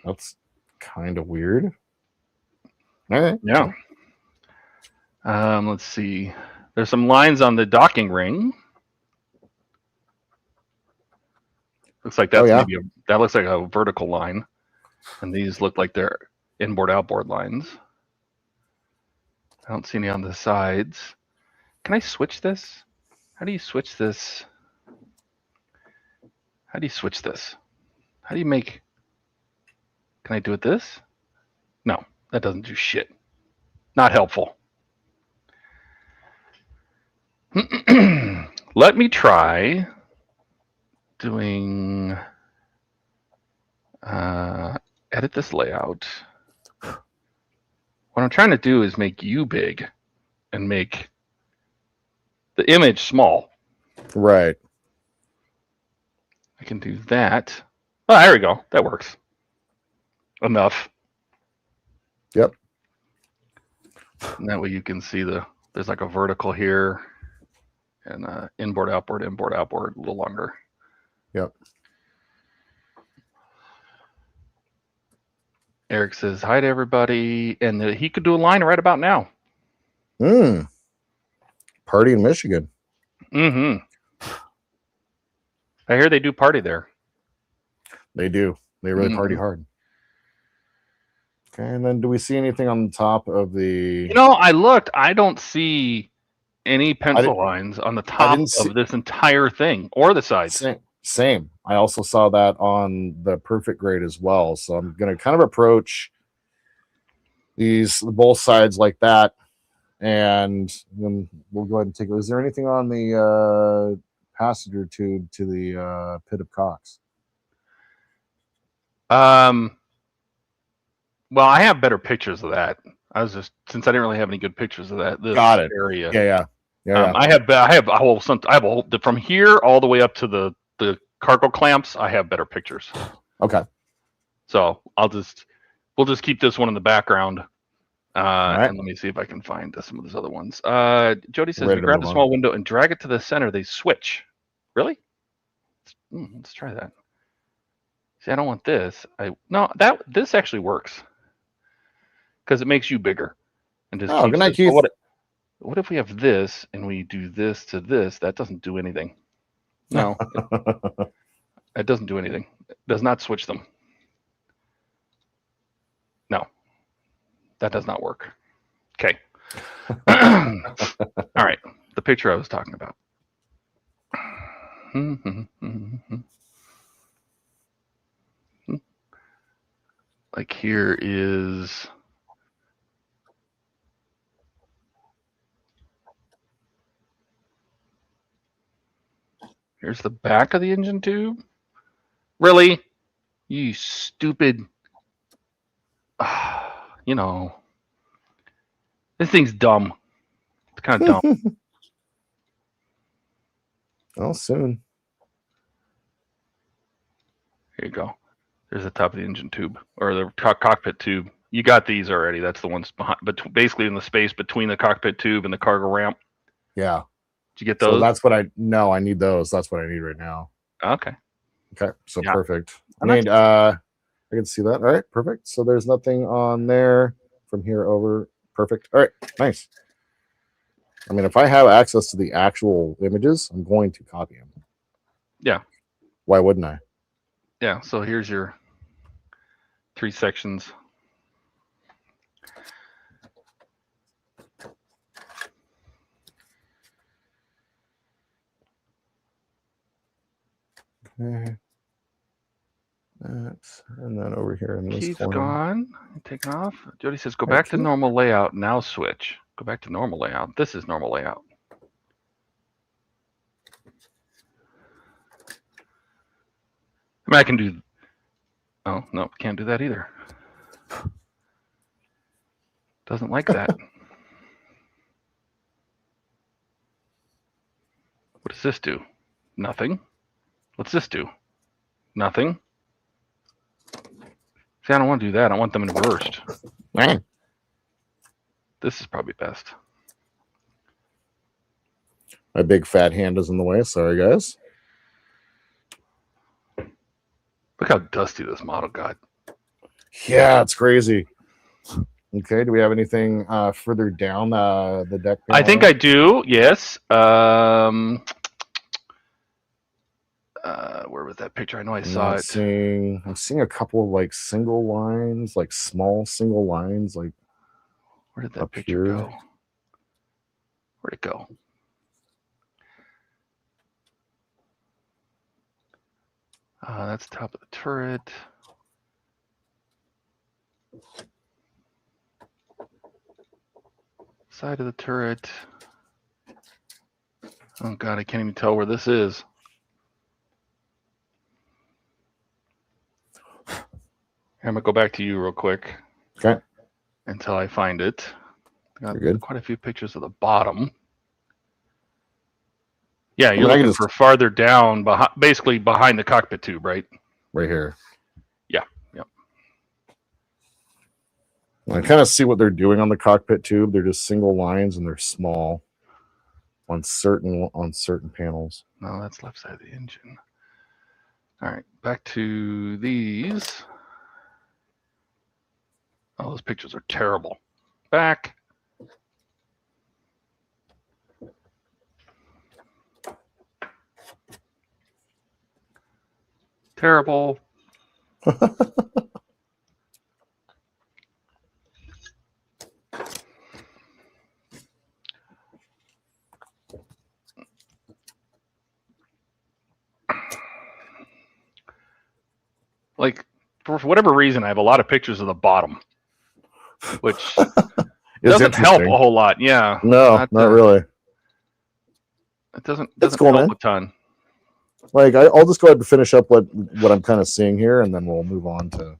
That's kind of weird. All right. Yeah. Let's see. There's some lines on the docking ring. Looks like that's maybe that looks like a vertical line, and these look like they're inboard outboard lines. I don't see any on the sides. Can I switch this? How do you switch this? How do you switch this? How do you make... Can I do it this? No, that doesn't do shit. Not helpful. Let me try doing... edit this layout. What I'm trying to do is make you big and make the image small. Right. I can do that. Oh, there we go. That works. Enough. Yep. And that way you can see there's like a vertical here and inboard, outboard, a little longer. Yep. Eric says hi to everybody, and he could do a line right about now. Party in Michigan. I hear they do party there. They do. They really party hard. Okay, and then do we see anything on the top of the... I looked. I don't see any pencil lines on the top of this entire thing or the sides. Same. I also saw that on the perfect grade as well. So I'm going to kind of approach both sides like that. And then we'll go ahead and take it. Is there anything on the passenger tube to the pit of cocks? Well, I have better pictures of that. Since I didn't really have any good pictures of that. Got it. Area. Yeah. I have a whole from here all the way up to the cargo clamps. I have better pictures. Okay. So we'll just keep this one in the background. Right. And let me see if I can find some of those other ones. Jody says, Ready we grab to the move small on. window and drag it to the center. They switch. Really? Let's try that. See, I don't want this. This actually works because it makes you bigger. And just good night, Keith. What if we have this and we do this to this? That doesn't do anything. No, it doesn't do anything. It does not switch them. No, that does not work. Okay. All right. The picture I was talking about. Like here is... Here's the back of the engine tube. Really? You stupid. This thing's dumb. It's kind of dumb. Well, soon. Here you go. There's the top of the engine tube or the cockpit tube. You got these already. That's the ones behind, but basically in the space between the cockpit tube and the cargo ramp. Yeah. Did you get those? So that's what I need those. That's what I need right now. Okay. So yeah. Perfect. I can see that. All right, perfect. So there's nothing on there from here over. Perfect. All right, nice. I mean, if I have access to the actual images, I'm going to copy them. Yeah. Why wouldn't I? Yeah. So here's your 3 sections. Okay. And then over here in this Keys corner. gone. Taken off. Jody says, go back to normal layout. Now switch. Go back to normal layout. This is normal layout. I mean, I can do... Oh, no, can't do that either. Doesn't like that. What does this do? Nothing. What's this do? Nothing. See, I don't want to do that. I want them reversed. This is probably best. My big fat hand is in the way. Sorry, guys. Look how dusty this model got. Yeah, it's crazy. Okay, do we have anything further down the deck? I think I do, yes. Where was that picture? I know I saw it. I'm seeing a couple of like single lines, like small single lines, like where did that picture go? Where'd it go? That's top of the turret. Side of the turret. Oh god, I can't even tell where this is. I'm gonna go back to you real quick. Okay. Until I find it. Got You're good. quite a few pictures of the bottom. Yeah, you're I mean, looking for farther down, basically behind the cockpit tube, right? Right here. Yeah. Yep. I kind of see what they're doing on the cockpit tube. They're just single lines and they're small on certain panels. No, that's left side of the engine. All right, back to these. Oh, those pictures are terrible. Back. Terrible. Like, for whatever reason, I have a lot of pictures of the bottom, which doesn't help a whole lot. Yeah. No, not really. It doesn't cool, help man. a ton. Like I'll just go ahead and finish up what I'm kind of seeing here, and then we'll move on to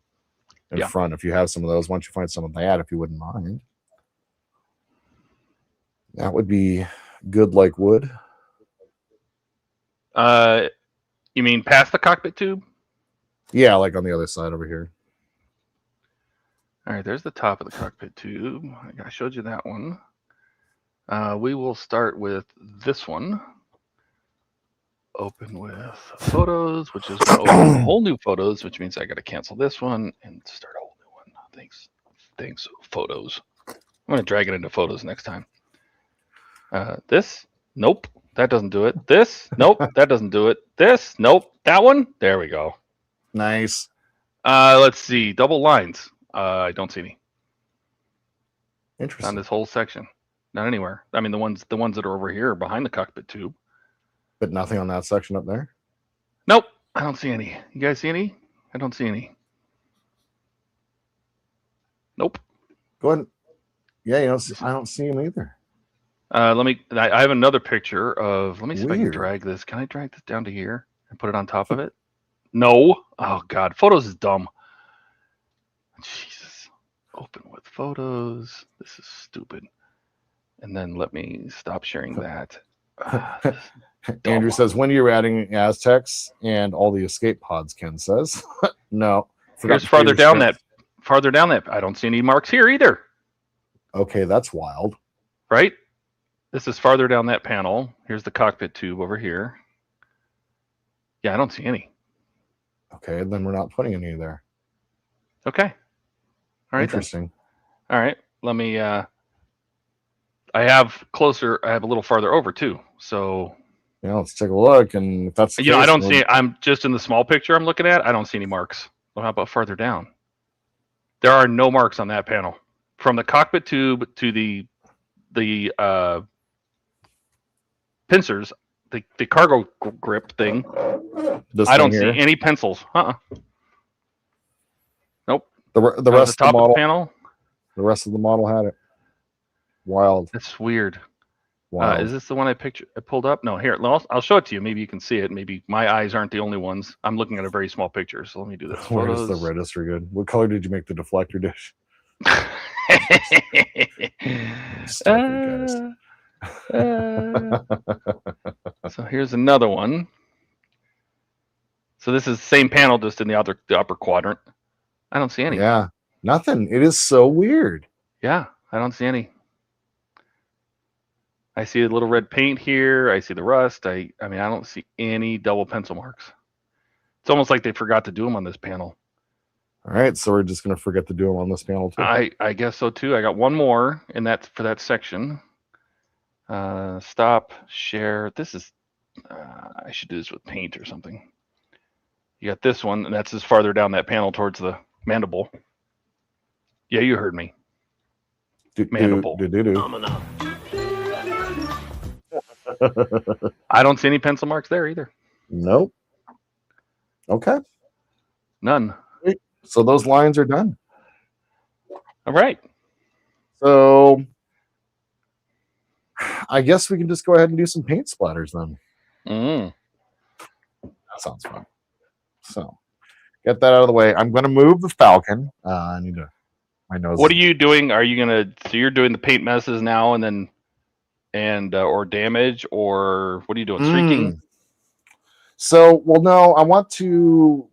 in front. If you have some of those, once you find some of that, if you wouldn't mind, that would be good. Like wood. You mean past the cockpit tube? Yeah, like on the other side over here. All right, there's the top of the cockpit tube. I showed you that one. We will start with this one. Open with photos, which is going to open whole new photos, which means I got to cancel this one and start a whole new one. Thanks, photos. I'm going to drag it into photos next time. This, nope, that doesn't do it. This, nope, that doesn't do it. This, nope, that one. There we go. Nice. Let's see, double lines. I don't see any. Interesting. On this whole section, not anywhere. I mean, the ones that are over here are behind the cockpit tube. But nothing on that section up there? Nope, I don't see any. You guys see any? I don't see any. Nope. Go ahead. Yeah, I don't see him either. I have another picture of, let me see if I can Weird. drag this. Can I drag this down to here and put it on top of it? No. Oh God, photos is dumb. Jesus. Open with photos. This is stupid. And then let me stop sharing that. Andrew says, when you're adding Aztecs and all the escape pods, Ken says. No. Here's farther down that. I don't see any marks here either. Okay, that's wild. Right? This is farther down that panel. Here's the cockpit tube over here. Yeah, I don't see any. Okay, then we're not putting any there. Okay. All right. Interesting. Then. All right. Let me I have a little farther over too. So yeah, let's take a look. And if that's I don't see, I'm just in the small picture I'm looking at. I don't see any marks. Well, how about farther down? There are no marks on that panel. From the cockpit tube to the pincers, the cargo grip thing. I don't see any pencils. Nope. The rest of the model. Of the panel. The rest of the model had it. Wild. That's weird. Wow. Is this the one I pulled up? No, here. I'll show it to you. Maybe you can see it. Maybe my eyes aren't the only ones. I'm looking at a very small picture, so let me do this. Where's the register good? What color did you make the deflector dish? So here's another one. So this is the same panel, just in the upper quadrant. I don't see any. Yeah, nothing. It is so weird. Yeah, I don't see any. I see a little red paint here. I see the rust. I mean, I don't see any double pencil marks. It's almost like they forgot to do them on this panel. All right, so we're just going to forget to do them on this panel too. I guess so too. I got one more in that for that section. Stop, share. This is, I should do this with paint or something. You got this one, and that's just farther down that panel towards the mandible. Yeah, you heard me. Mandible. I don't see any pencil marks there either. Nope. Okay. None. So those lines are done. All right. So I guess we can just go ahead and do some paint splatters then. Mm. That sounds fun. So get that out of the way. I'm going to move the Falcon. I need to. My nose. What are you doing? Are you gonna? So you're doing the paint messes now, and then, or damage, or what are you doing? Streaking? So, well, no. I want to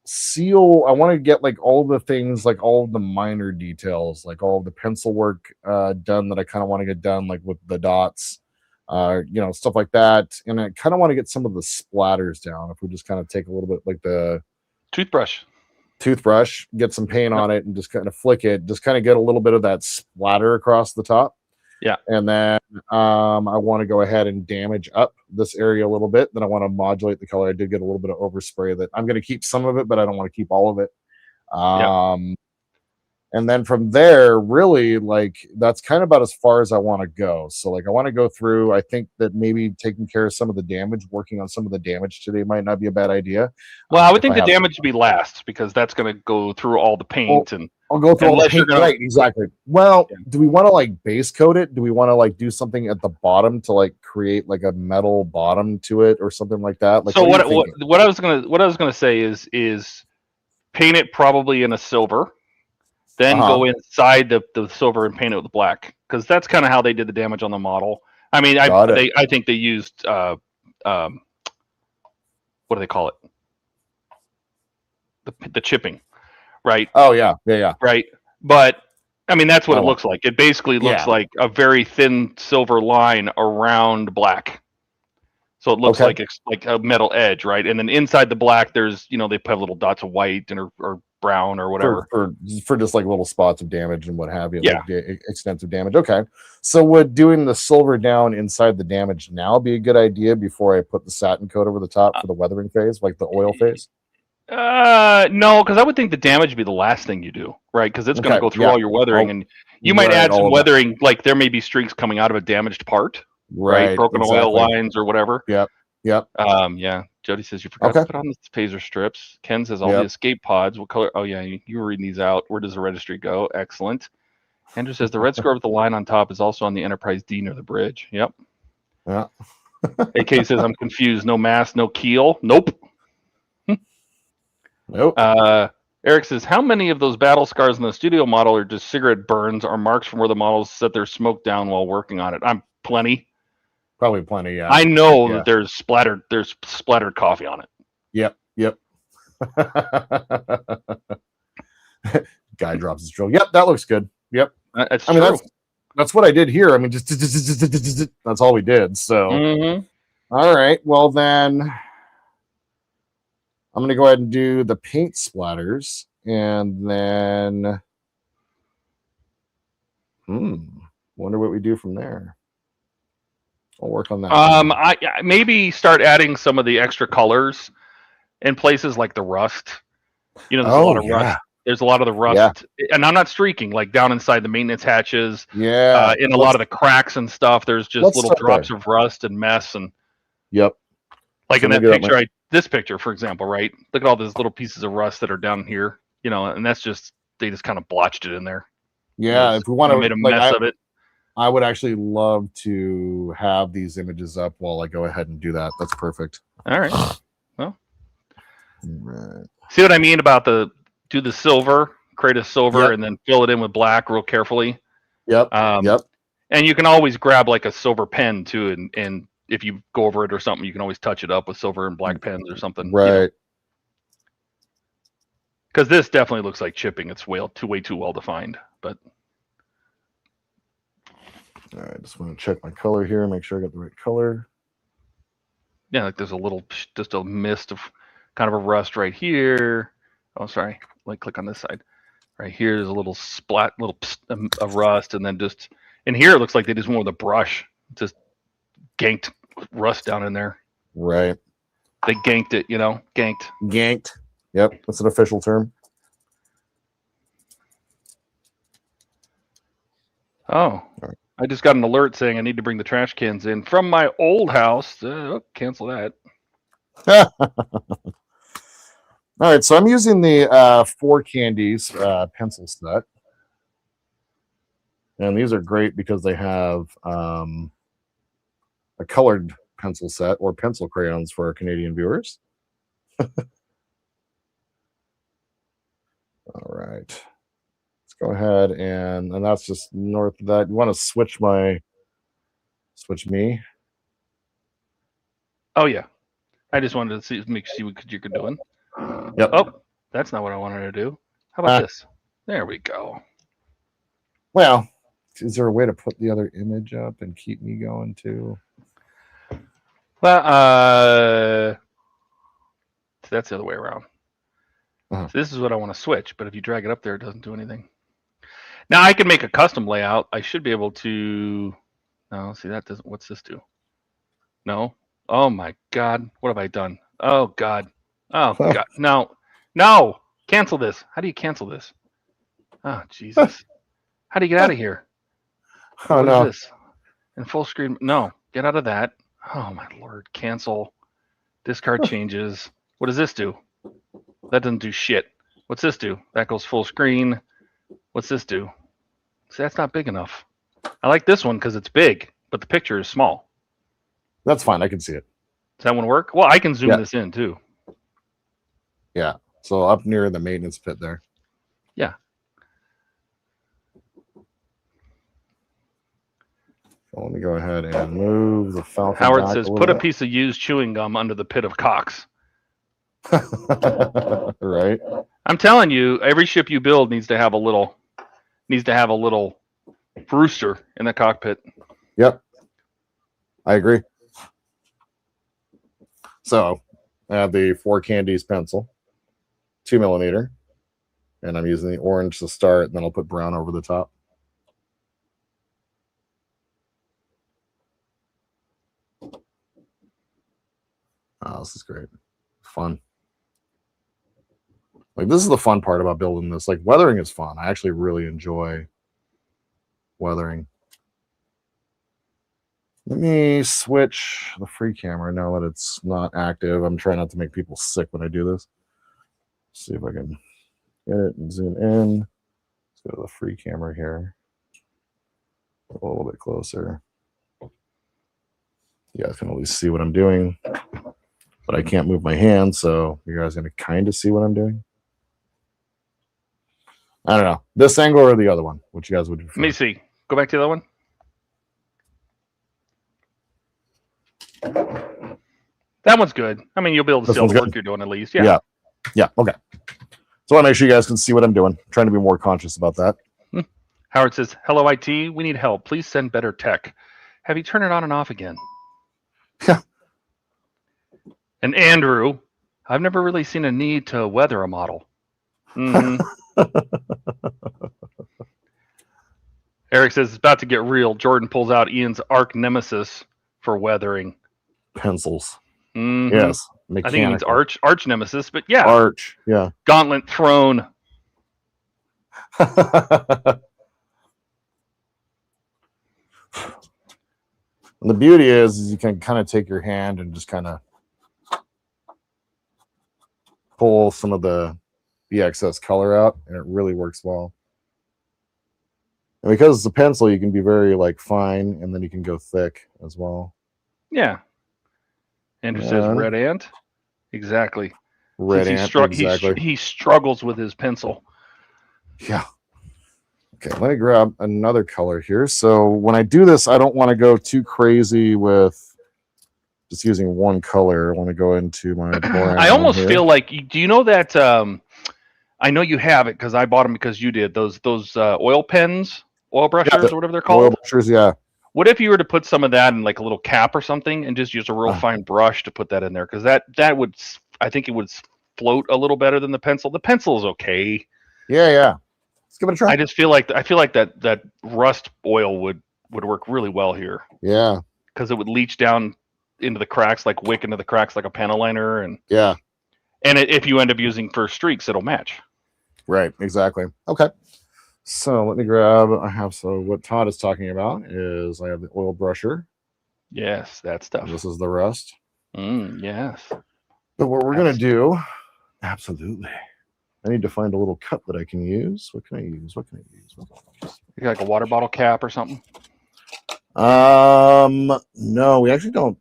seal. I want to get like all the things, like all of the minor details, like all of the pencil work done that I kind of want to get done, like with the dots, stuff like that. And I kind of want to get some of the splatters down. If we just kind of take a little bit, like the toothbrush, get some paint on it, and just kind of flick it, just kind of get a little bit of that splatter across the top. Yeah. And then I want to go ahead and damage up this area a little bit. Then I want to modulate the color. I did get a little bit of overspray that I'm going to keep some of it, but I don't want to keep all of it. And then from there, really, like, that's kind of about as far as I want to go. So, like, I want to go through. I think that maybe taking care of some of the damage, working on some of the damage today might not be a bad idea. Well, I would think the damage would be last, because that's going to go through all the paint. And I'll go through all the paint. Right, exactly. Well, do we want to like base coat it? Do we want to like do something at the bottom to like create like a metal bottom to it or something like that? Like, so what I was gonna say is paint it probably in a silver. Then go inside the silver and paint it with black, because that's kind of how they did the damage on the model. I mean, I think they used what do they call it? The chipping, right? Oh yeah. Right, but I mean that's what it looks like. It basically looks like a very thin silver line around black, so it looks like it's like a metal edge, right? And then inside the black, there's they have little dots of white and or brown or whatever for just like little spots of damage and what have you. Yeah, like extensive damage. Okay, so would doing the silver down inside the damage now be a good idea before I put the satin coat over the top for the weathering phase, like the oil phase? No, because I would think the damage would be the last thing you do, right? Because it's going to go through all your weathering, and you might add some weathering, like there may be streaks coming out of a damaged part, right? Broken oil lines or whatever. Yep. Yeah. Jody says you forgot to put on the phaser strips. Ken says all the escape pods. What color? Oh yeah, you were reading these out. Where does the registry go? Excellent. Andrew says the red square with the line on top is also on the Enterprise D near the bridge. Yep. Yeah. AK says I'm confused. No mast, no keel. Nope. Nope. Eric says, how many of those battle scars in the studio model are just cigarette burns or marks from where the models set their smoke down while working on it? I'm plenty. Probably plenty, yeah. I know that there's splattered coffee on it. Yep. Guy drops his drill. Yep, that looks good. Yep. That's true. That's what I did here. I mean, just that's all we did. So, all right. Well, then I'm going to go ahead and do the paint splatters, and then wonder what we do from there. I'll work on that. I maybe start adding some of the extra colors in places like the rust. There's a lot of rust. There's a lot of the rust, and I'm not streaking, like down inside the maintenance hatches. Yeah, in a lot of the cracks and stuff, there's just little drops of rust and mess. And like in that picture, this picture, for example, right? Look at all those little pieces of rust that are down here, and that's just they just kind of blotched it in there. Yeah, if we want to made a mess of it. I would actually love to have these images up while I go ahead and do that. That's perfect. All right. Well, see what I mean about do the silver, create a silver, and then fill it in with black real carefully. Yep. And you can always grab like a silver pen too, and if you go over it or something, you can always touch it up with silver and black pens or something. Right. Because this definitely looks like chipping. It's way too well defined, but. All right, just want to check my color here, make sure I got the right color. Yeah, like there's just a mist of kind of a rust right here. Oh, sorry. Like click on this side. Right here, there's a little splat, of rust, and then just in here it looks like they just went with a brush, just ganked rust down in there. Right. They ganked it, ganked. Ganked. Yep, that's an official term. Oh. I just got an alert saying I need to bring the trash cans in from my old house. Cancel that. All right, so I'm using the 4 candies pencil set. And these are great because they have a colored pencil set or pencil crayons for our Canadian viewers. All right. Let's go ahead and that's just north of that. You want to switch me? Oh yeah. I just wanted to see what you could doing. Yep. Oh, that's not what I wanted to do. How about this? There we go. Well, is there a way to put the other image up and keep me going too? Well, that's the other way around. Uh-huh. So this is what I want to switch, but if you drag it up there, it doesn't do anything. Now I can make a custom layout. I should be able to. No, see that doesn't. What's this do? No. Oh my God! What have I done? Oh God! Oh God! No! Cancel this. How do you cancel this? Oh Jesus! How do you get out of here? Oh What no! is this? In full screen? No. Get out of that. Oh my Lord! Cancel. Discard changes. What does this do? That doesn't do shit. What's this do? That goes full screen. What's this do? See, that's not big enough. I like this one because it's big, but the picture is small. That's fine. I can see it. Does that one work? Well, I can zoom this in too. Yeah. So up near the maintenance pit there. Yeah. So let me go ahead and move the Falcon. Howard says, put a piece of used chewing gum under the pit of cocks. Right. I'm telling you, every ship you build needs to have a little rooster in the cockpit. Yep. I agree. So I have the 4 candies pencil, 2mm, and I'm using the orange to start, and then I'll put brown over the top. Oh, this is great. Fun. Like, this is the fun part about building this. Like, weathering is fun. I actually really enjoy weathering. Let me switch the free camera now that it's not active. I'm trying not to make people sick when I do this. See if I can get it and zoom in. Let's go to the free camera here. A little bit closer. You guys can at least see what I'm doing, but I can't move my hand, so you guys are going to kind of see what I'm doing. I don't know. This angle or the other one? Which you guys would prefer? Let me see. Go back to the other one. That one's good. I mean, you'll be able to see all the work you're doing at least. Yeah. Yeah. Okay. So I want to make sure you guys can see what I'm doing. I'm trying to be more conscious about that. Howard says, hello, IT. We need help. Please send better tech. Have you turned it on and off again? Yeah. And Andrew, I've never really seen a need to weather a model. Mm-hmm. Eric says it's about to get real. Jordan pulls out Ian's arch nemesis for weathering. Pencils. Mm-hmm. Yes. I think it means arch nemesis, but yeah. Arch, yeah. Gauntlet thrown. And the beauty is you can kind of take your hand and just kind of pull some of the excess color out, and it really works well. And because it's a pencil, you can be very like fine, and then you can go thick as well. Yeah. Andrew says red ant. Exactly. Red ant. Exactly. He struggles with his pencil. Yeah. Okay, let me grab another color here. So when I do this, I don't want to go too crazy with just using one color. I want to go into my brown. I almost feel like, do you know that? I know you have it because I bought them because you did those oil pens, oil brushers, or whatever they're called. Oil brushers, yeah. What if you were to put some of that in like a little cap or something and just use a real fine brush to put that in there? Because that would, I think it would float a little better than the pencil. The pencil is okay. Yeah. Let's give it a try. I just feel like that rust oil would work really well here. Yeah. Because it would leach down into the cracks, like wick into the cracks like a panel liner, and if you end up using for streaks, it'll match. Right, exactly. Okay. So let me grab. So what Todd is talking about is I have the oil brusher. Yes, that stuff. This is the rust. Yes. But what we're gonna do, absolutely. I need to find a little cup that I can use. What can I use? What can I use? What can I use? You got like a water bottle cap or something? No, we actually don't.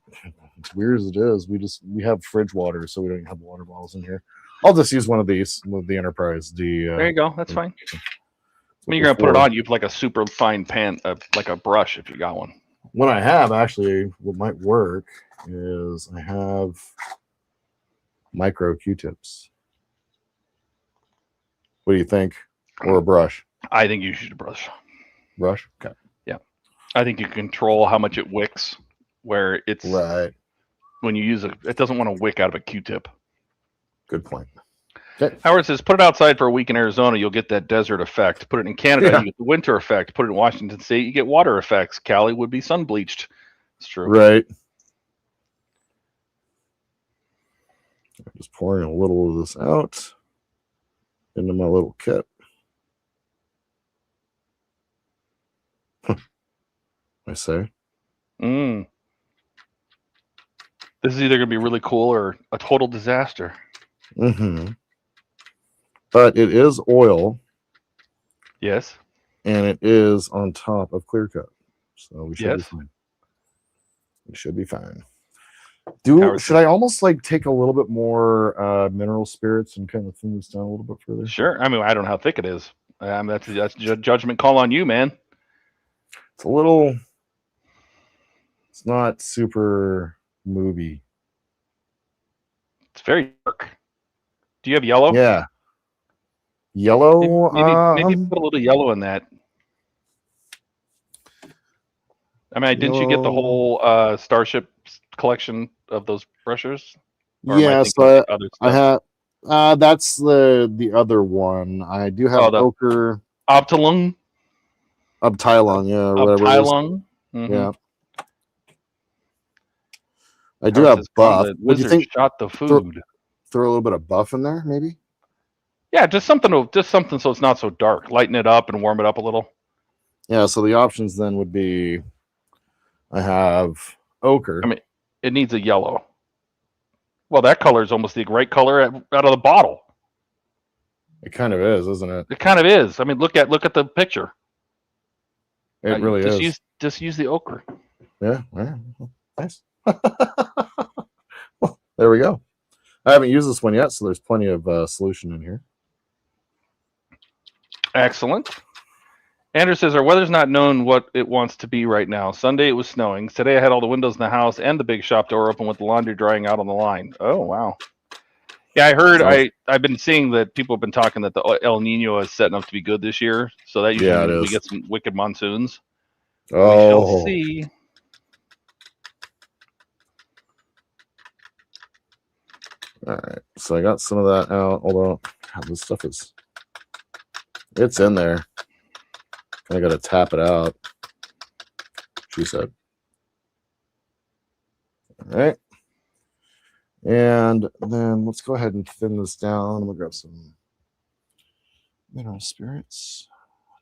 As weird as it is, we have fridge water, so we don't have water bottles in here. I'll just use one of these with the Enterprise. There you go. That's fine. I mean, what you're gonna put it for. on you like a super fine pan, like a brush if you got one. What I have actually, what might work is I have micro Q-tips. What do you think? Or a brush? I think you should use a brush. Brush? Okay. Yeah. I think you control how much it wicks, where it's Right. when you use it doesn't want to wick out of a Q-tip. Good point. Okay. Howard says, put it outside for a week in Arizona, you'll get that desert effect. Put it in Canada, you get the winter effect. Put it in Washington State, you get water effects. Cali would be sun bleached. It's true. Right. I'm just pouring a little of this out into my little kit. I say. This is either going to be really cool or a total disaster. Mm-hmm. But it is oil. Yes. And it is on top of clear cut. So we should be Yes. fine. We should be fine. Howard Should I almost like take a little bit more mineral spirits and kind of thin this down a little bit further? Sure. I mean, I don't know how thick it is. That's judgment call on you, man. It's a little. It's not super movie. It's very dark. Do you have yellow? Yeah. Yellow. Maybe put a little yellow in that. I mean, didn't you get the whole Starship collection of those brushes? Or am I Yes, thinking of other I stuff? have. That's the other one. I do have the ochre. Optilung. Uptilung, yeah, or whatever. Uptilung. Yeah. I do have buff. The What do you lizard think? shot the food. Throw a little bit of buff in there, maybe. Yeah, just something so it's not so dark. Lighten it up and warm it up a little. Yeah. So the options then would be, I have ochre. I mean, it needs a yellow. Well, that color is almost the right color out of the bottle. It kind of is, isn't it? It kind of is. I mean, look at the picture. It really is. Just use the ochre. Yeah. Nice. Well, there we go. I haven't used this one yet, so there's plenty of solution in here. Excellent. Andrew says, our weather's not known what it wants to be right now. Sunday it was snowing. Today I had all the windows in the house and the big shop door open with the laundry drying out on the line. Oh, wow. Yeah, I heard, I've been seeing that people have been talking that the El Nino is setting up to be good this year. So that usually means we get some wicked monsoons. Oh. We shall see. All right. So I got some of that out, although this stuff it's in there. I got to tap it out, she said. All right. And then let's go ahead and thin this down. I'm going to grab some mineral spirits.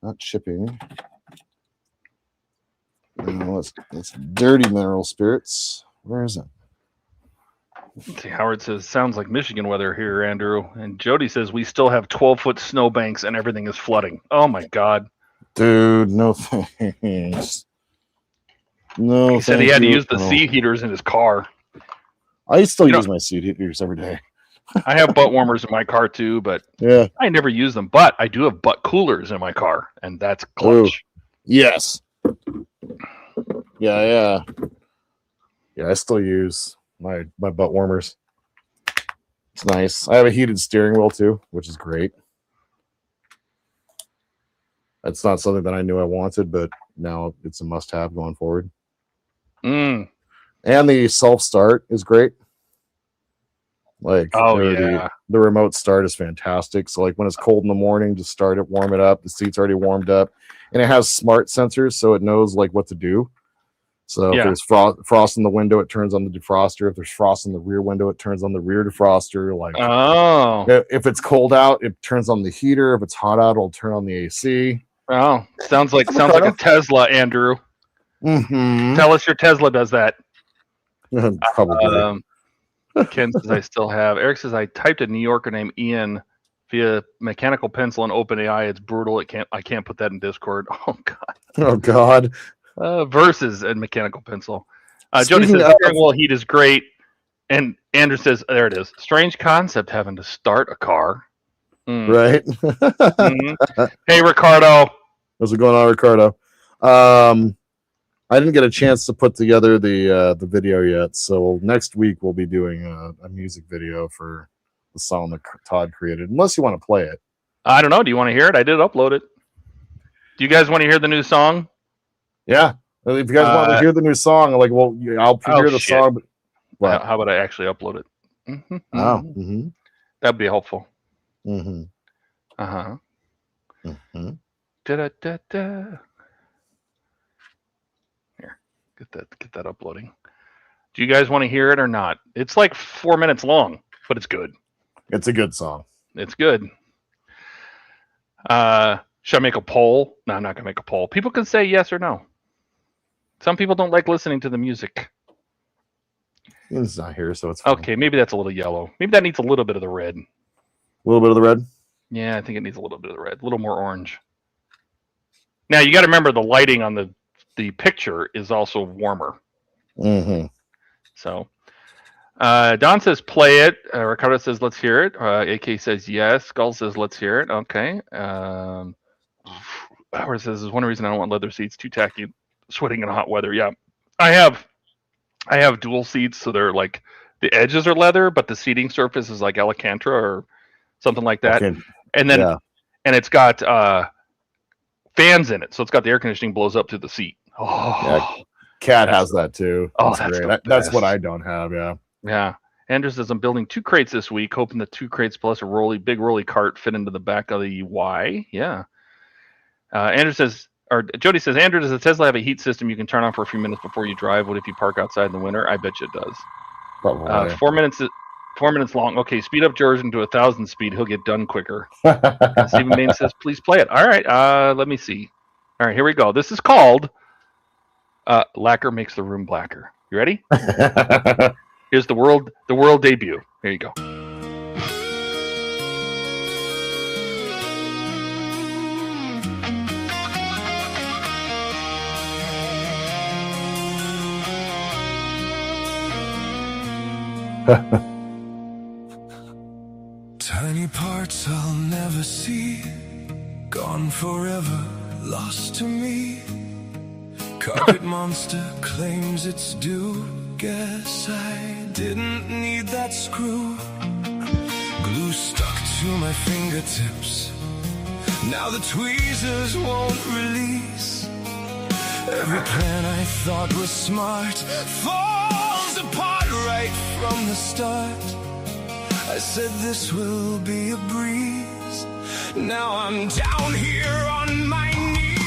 Not chipping. Let's dirty mineral spirits. Where is it? Let's see, Howard says, sounds like Michigan weather here, Andrew. And Jody says, we still have 12-foot snowbanks and everything is flooding. Oh, my God. Dude, no thanks. No, he said he had to use the seat heaters in his car. I still use my seat heaters every day. I have butt warmers in my car too, but yeah, I never use them. But I do have butt coolers in my car, and that's clutch. Ooh. Yes. Yeah. I still use my butt warmers. It's nice. I have a heated steering wheel too, which is great. That's not something that I knew I wanted, but now it's a must-have going forward. And the self-start is great. Like, the remote start is fantastic. So, like, when it's cold in the morning, just start it, warm it up. The seat's already warmed up, and it has smart sensors, so it knows like what to do. So, if there's frost in the window, it turns on the defroster. If there's frost in the rear window, it turns on the rear defroster. Like, if it's cold out, it turns on the heater. If it's hot out, it'll turn on the AC. Oh, sounds like a Tesla, Andrew. Mm-hmm. Tell us your Tesla does that. Probably. Ken says I still have. Eric says I typed a New Yorker named Ian via mechanical pencil and OpenAI. It's brutal. I can't put that in Discord. Oh god. Oh god. Versus and mechanical pencil. Jody Speaking says of- steering wheel heat is great. And Andrew says, there it is. Strange concept having to start a car. Right. Mhm. Hey, Ricardo. How's it going on, Ricardo? I didn't get a chance to put together the video yet, so next week we'll be doing a music video for the song that Todd created. Unless you want to play it. I don't know. Do you want to hear it? I did upload it. Do you guys want to hear the new song? Yeah. If you guys want to hear the new song, like, well, I'll hear the shit. song. But, what? How about I actually upload it? Mm-hmm. Oh. Mm-hmm. That'd be helpful. Mm-hmm. Uh-huh. Mm-hmm. Da-da-da-da. Here, get that uploading. Do you guys want to hear it or not? It's like 4 minutes long, but it's good. It's a good song. It's good. Should I make a poll? No, I'm not gonna make a poll. People can say yes or no. Some people don't like listening to the music. It's not here, so it's fine. Okay, maybe that's a little yellow. Maybe that needs a little bit of the red. A little bit of the red. Yeah, I think it needs a little bit of the red, a little more orange. Now you got to remember the lighting on the picture is also warmer. Mm-hmm. So, Don says play it. Ricardo says let's hear it. AK says yes. Skull says let's hear it. Okay. Howard says there's one reason I don't want leather seats. Too tacky, sweating in hot weather. Yeah, I have dual seats, so they're like the edges are leather, but the seating surface is like Alcantara or something like that. Okay. And then Yeah. and it's got fans in it, so it's got the air conditioning blows up to the seat. Oh, Yeah. Cat has that too. Oh, that's great. the That's best. what I don't have. Yeah. yeah. Andrew says I'm building 2 crates this week, hoping the 2 crates plus a big rolly cart fit into the back of the Y. Yeah. Andrew says, or Jody says, Andrew, does the Tesla have a heat system you can turn on for a few minutes before you drive? What if you park outside in the winter? I bet you it does. Probably. 4 minutes. 4 minutes long. Okay, speed up Georgian to 1,000 speed. He'll get done quicker. Stephen Main says, please play it. All right. Let me see. All right, here we go. This is called Lacquer Makes the Room Blacker. You ready? Here's the world debut. Here you go. Tiny parts I'll never see, gone forever, lost to me. Carpet monster claims it's due. Guess I didn't need that screw. Glue stuck to my fingertips. Now the tweezers won't release. Every plan I thought was smart falls apart right from the start. I said this will be a breeze. Now I'm down here on my knees.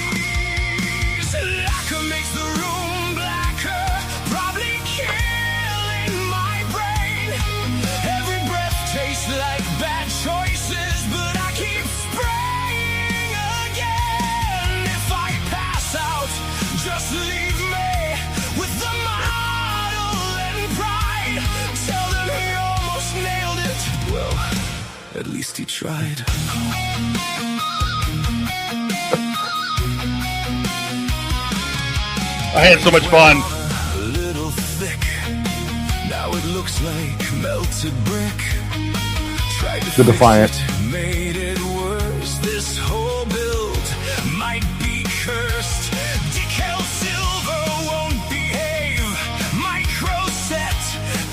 Lacquer makes the room blacker, probably killing my brain. Every breath tastes like bad choices, but I keep spraying again. If I pass out, just leave me with the model and pride. Tell them he almost nailed it. Well, at least he tried. I had so much fun. A little thick. Now it looks like melted brick. Tried to Good to fix find it, made it worse. This whole build might be cursed. Decal silver won't behave. Micro set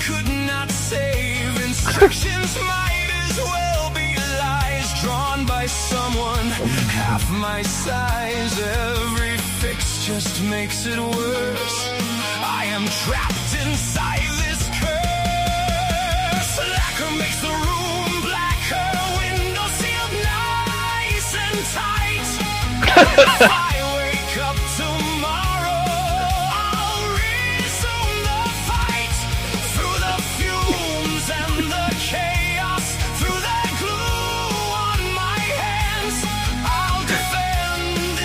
could not save. Instructions might as well be lies drawn by someone half my size. Every fix just makes it worse. I am trapped inside this curse. Lacquer makes the room blacker, window sealed nice and tight. If I wake up tomorrow, I'll resume the fight. Through the fumes and the chaos, through the glue on my hands, I'll defend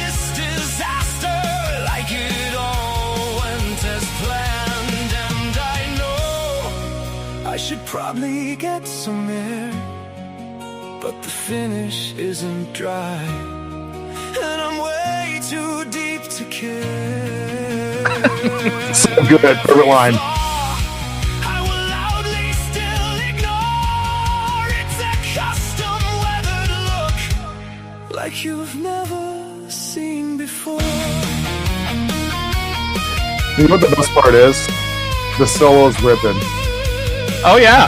should probably get some air, but the finish isn't dry, and I'm way too deep to care. So good, perfect line. I will loudly still ignore. It's a custom weathered look like you've never seen before. You know what the best part is? The solo's ripping. Oh yeah.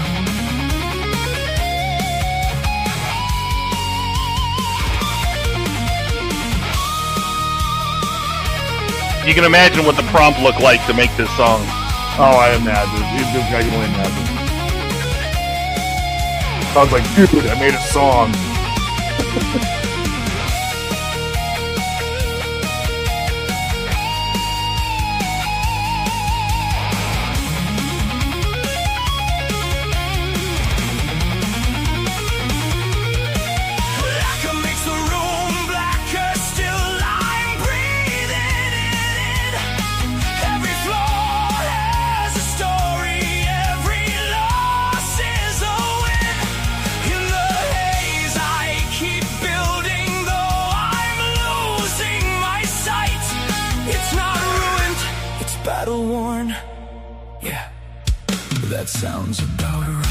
You can imagine what the prompt looked like to make this song. Oh, I imagine. I can only imagine. I was like, dude, I made a song. Lacquer makes the room blacker, still I'm breathing it in. Every flaw has a story, every loss is a win. In the haze I keep building, though I'm losing my sight. It's not ruined, it's battle worn. Yeah, that sounds about right.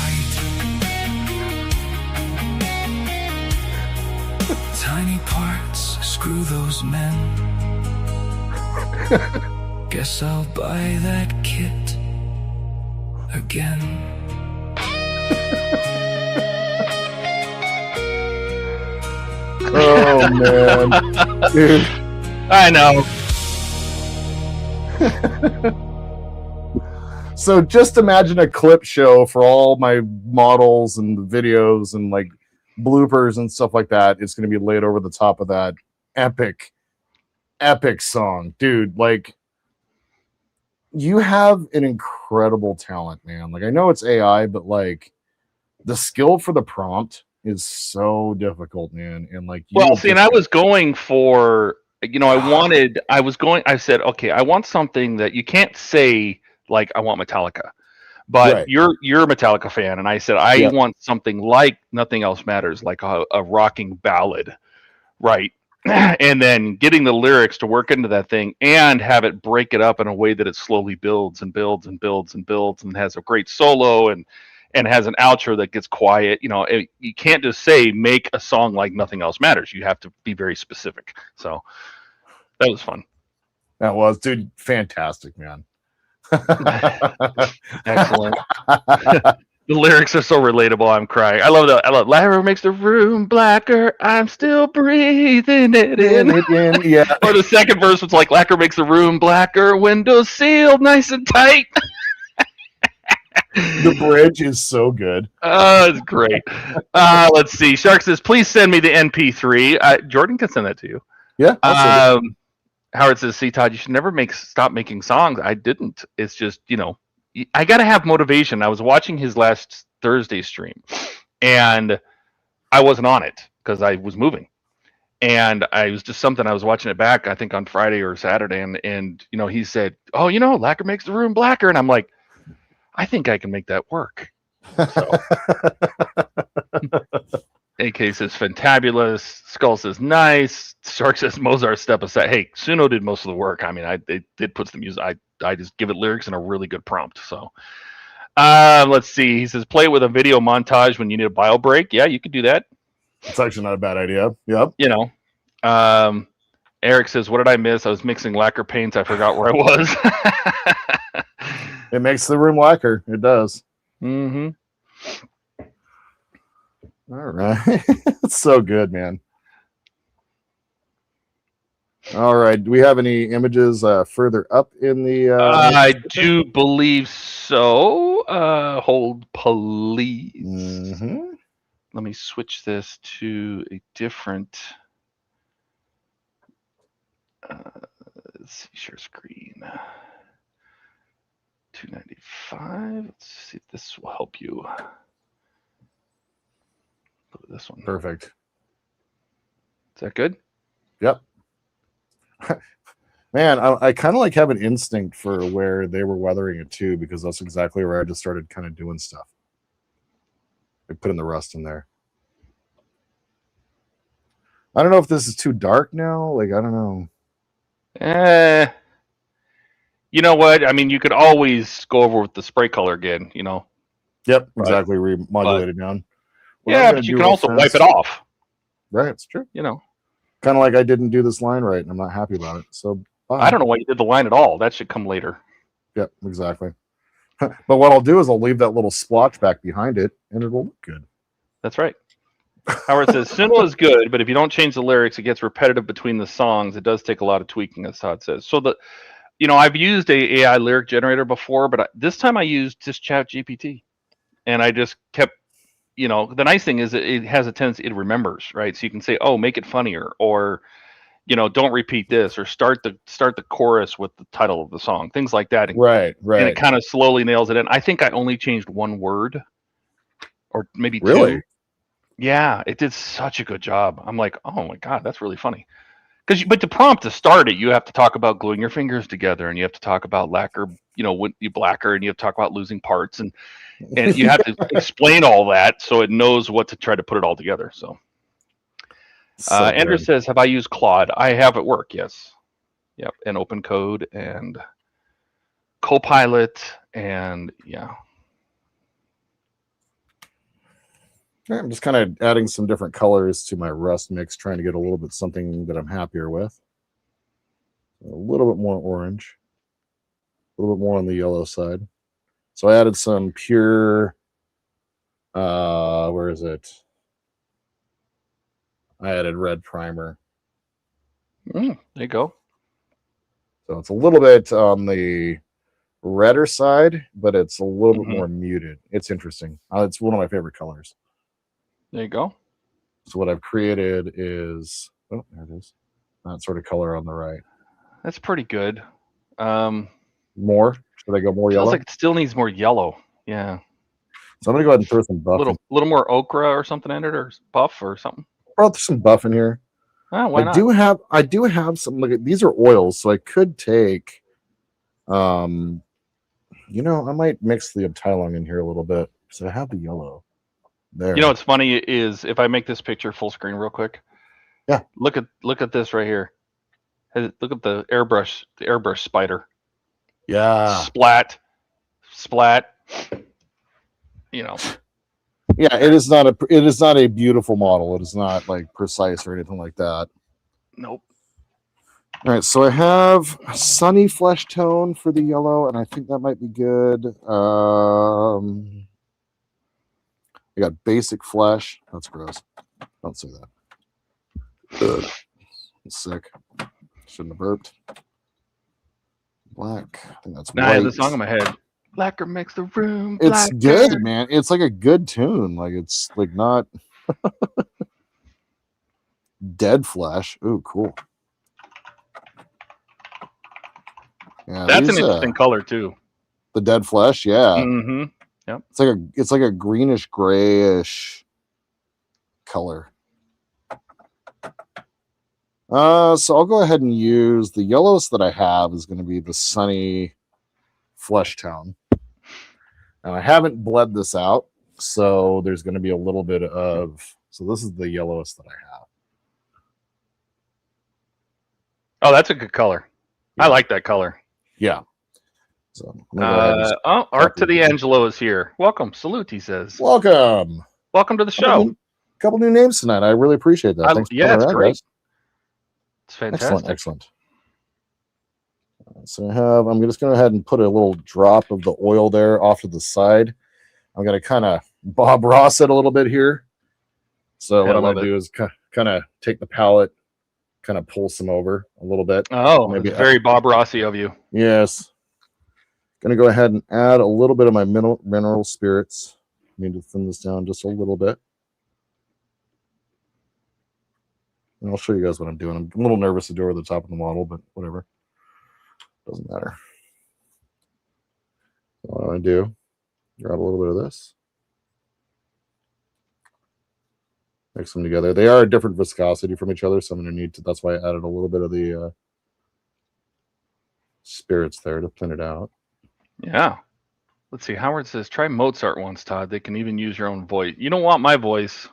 Tiny parts, screw those men. Guess I'll buy that kit again. Oh, man. Dude. I know. So just imagine a clip show for all my models and videos and like bloopers and stuff like that. It's going to be laid over the top of that epic song, dude. Like, you have an incredible talent, man. Like, I know it's AI, but like the skill for the prompt is so difficult, man. And like, Well, see, and I was going for, I said, okay, I want something that you can't say like I want Metallica, but Right. you're a Metallica fan, and I said I want something like Nothing Else Matters, like a rocking ballad, right? And then getting the lyrics to work into that thing and have it break it up in a way that it slowly builds and builds and builds and builds and has a great solo and has an outro that gets quiet. You know, you can't just say make a song like Nothing Else Matters. You have to be very specific. So that was fun. That was, dude, fantastic, man. Excellent. The lyrics are so relatable. I'm crying. I love that. I love Lacquer makes the room blacker. I'm still breathing it in. Yeah. Or the second verse was like Lacquer makes the room blacker. Windows sealed nice and tight. The bridge is so good. It's great. Let's see. Shark says, please send me the MP3. Jordan can send that to you. Yeah. Howard says, see, Todd, you should never stop making songs. I didn't. It's just, I got to have motivation. I was watching his last Thursday stream, and I wasn't on it because I was moving. And I was just something, I was watching it back, I think on Friday or Saturday, and he said, oh, Lacquer makes the room blacker. And I'm like, I think I can make that work. So. AK says fantabulous. Skull says nice. Shark says Mozart step aside. Hey, Suno did most of the work. I mean, they did put the music. I just give it lyrics and a really good prompt. So let's see. He says play with a video montage when you need a bio break. Yeah, you could do that. It's actually not a bad idea. Yep. Eric says, what did I miss? I was mixing lacquer paints. I forgot where I was. It makes the room lacquer. It does. Mm-hmm. All right. It's so good, man. All right. Do we have any images further up in the... I do believe so. Hold, please. Mm-hmm. Let me switch this to a different... let's see, share screen. 295. Let's see if this will help you. Look at this one. Perfect. Is that good? Yep. Man, I kind of like have an instinct for where they were weathering it too, because that's exactly where I just started kind of doing stuff. I put in the rust in there. I don't know if this is too dark now. Like, I don't know. You know what? I mean, you could always go over with the spray color again, you know? Yep, exactly. Remodulated down. What I'm Yeah, gonna but you do can real also wipe fast- it off, Right, it's true. you know? Kind of like I didn't do this line right, and I'm not happy about it. So, bye. I don't know why you did the line at all. That should come later. Yep, exactly. But what I'll do is I'll leave that little splotch back behind it, and it'll look good. That's right. Howard says, Simple is good, but if you don't change the lyrics, it gets repetitive between the songs. It does take a lot of tweaking, as Todd says. So, I've used a AI lyric generator before, but this time I used just Chat GPT. And I just kept, the nice thing is it has a tendency, it remembers, right? So you can say, oh, make it funnier, or, don't repeat this, or start the chorus with the title of the song, things like that. Right. And it kind of slowly nails it in. I think I only changed one word, or maybe Really? two. Yeah, it did such a good job. I'm like, oh my God, that's really funny. But the prompt to start it, you have to talk about gluing your fingers together, and you have to talk about lacquer, when you blacker, and you have to talk about losing parts, and you have to explain all that so it knows what to try to put it all together. So, Andrew says, have I used Claude? I have at work, yes. Yep, and Open Code and Copilot, and yeah. I'm just kind of adding some different colors to my rust mix, trying to get a little bit something that I'm happier with. A little bit more orange, a little bit more on the yellow side. So I added some pure, where is it? I added red primer. There you go. So it's a little bit on the redder side, but it's a little bit more muted. It's interesting. It's one of my favorite colors. There you go. So what I've created is, oh, there it is. That sort of color on the right. That's pretty good. More? Should I go more yellow? Feels like it still needs more yellow. Yeah. So I'm gonna go ahead and throw some buff. A little more ochre or something in it, or buff or something. Throw some buff in here. Oh, why not? I do have some. Look, these are oils, so I could take. I might mix the Eptilon in here a little bit. So I have the yellow. There. You know what's funny is if I make this picture full screen real quick. Yeah. Look at this right here. Look at the airbrush spider. Yeah. Splat. Yeah, it is not a beautiful model. It is not like precise or anything like that. Nope. All right, so I have a sunny flesh tone for the yellow, and I think that might be good. I got basic flesh. That's gross. Don't say that. Ugh. I'm sick. Shouldn't have burped. Black. I think that's Now I have the song in my head. Blacker makes the room blacker. It's good, man. It's like a good tune. Like it's like not dead flesh. Ooh, cool. Yeah, that's an interesting color too. The dead flesh, yeah. Mm-hmm. Yep. It's like a greenish grayish color. So I'll go ahead and use the yellows that I have is going to be the sunny flesh tone. Now I haven't bled this out, so there's going to be a little bit of. So this is the yellowest that I have. Oh, that's a good color. Yeah. I like that color. Yeah. So Art to the Angelo is here. Welcome. Salute, he says. Welcome. Welcome to the show. Couple new names tonight. I really appreciate that. Thanks yeah, it's great. Guys. It's fantastic. Excellent. So I'm just going to go ahead and put a little drop of the oil there off to the side. I'm going to kind of Bob Ross it a little bit here. So what I'm going to do is kind of take the palette, kind of pull some over a little bit. Oh, maybe very Bob Rossi of you. Yes. Going to go ahead and add a little bit of my mineral spirits. I need to thin this down just a little bit. And I'll show you guys what I'm doing. I'm a little nervous to do over the top of the model, but whatever. Doesn't matter. What I do, grab a little bit of this. Mix them together. They are a different viscosity from each other, so I'm going to need to, that's why I added a little bit of the spirits there to thin it out. Yeah. Let's see. Howard says, try Mozart once, Todd. They can even use your own voice. You don't want my voice.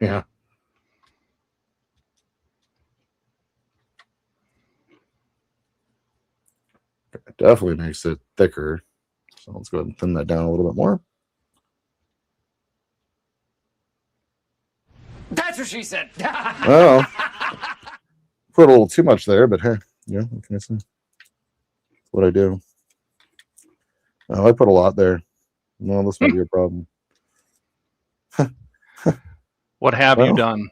Yeah. It definitely makes it thicker. So let's go ahead and thin that down a little bit more. That's what she said. Oh, put a little too much there, but hey, yeah, what can I say? That's what I do. Oh, I put a lot there. No, this might be a problem. What have you done?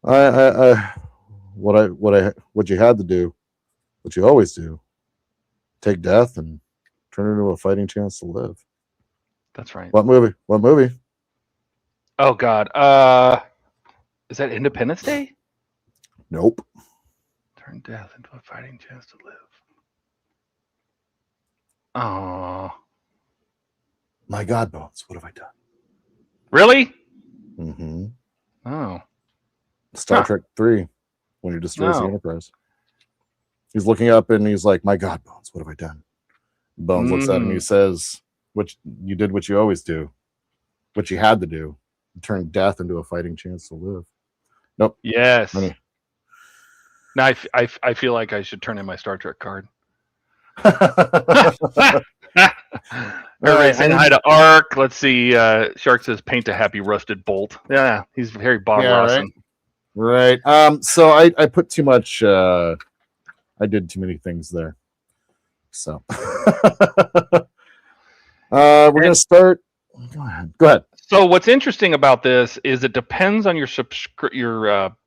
What you had to do, what you always do, take death and turn it into a fighting chance to live. That's right. What movie? What movie? Oh God. Is that Independence Day? Nope. Turn death into a fighting chance to live. Oh. My God, Bones. What have I done? Really? Mm-hmm. Oh. Star Trek 3, when he destroys the Enterprise. He's looking up and he's like, my God, Bones, what have I done? Bones looks at him and he says, you did what you always do. What you had to do. Turn death into a fighting chance to live. Nope. Yes. Now I feel like I should turn in my Star Trek card. Everybody saying hi to Ark. Let's see. Shark says paint a happy rusted bolt. Yeah, he's very Bob Rossen. Right. So I put too much. I did too many things there. So we're gonna start. Go ahead. So what's interesting about this is it depends on your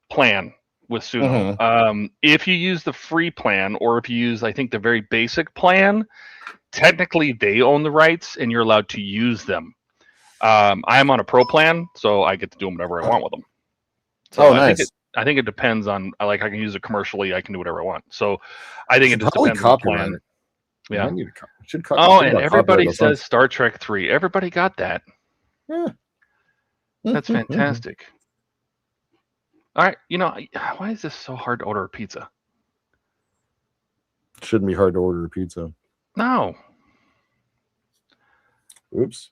plan with Suno. Mm-hmm. If you use the free plan, or if you use, I think, the very basic plan, technically they own the rights and you're allowed to use them. I'm on a pro plan, so I get to do whatever I want with them. So nice. I think it depends on, like, I can use it commercially. I can do whatever I want. So I think it just depends on the plan. Yeah. And everybody says Star Trek 3. Everybody got that. Yeah. That's fantastic. All right. Why is this so hard to order a pizza? Shouldn't be hard to order a pizza. No. Oops.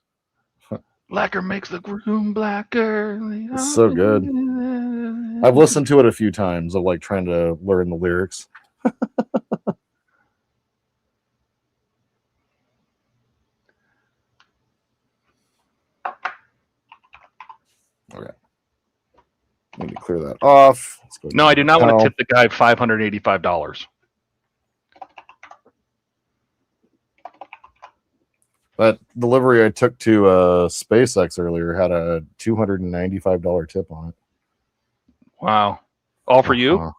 Lacquer makes the room blacker. It's so good. I've listened to it a few times of like trying to learn the lyrics. Okay. Need to clear that off. No, I do not want to tip the guy $585. That delivery I took to SpaceX earlier had a $295 tip on it. Wow. All for you?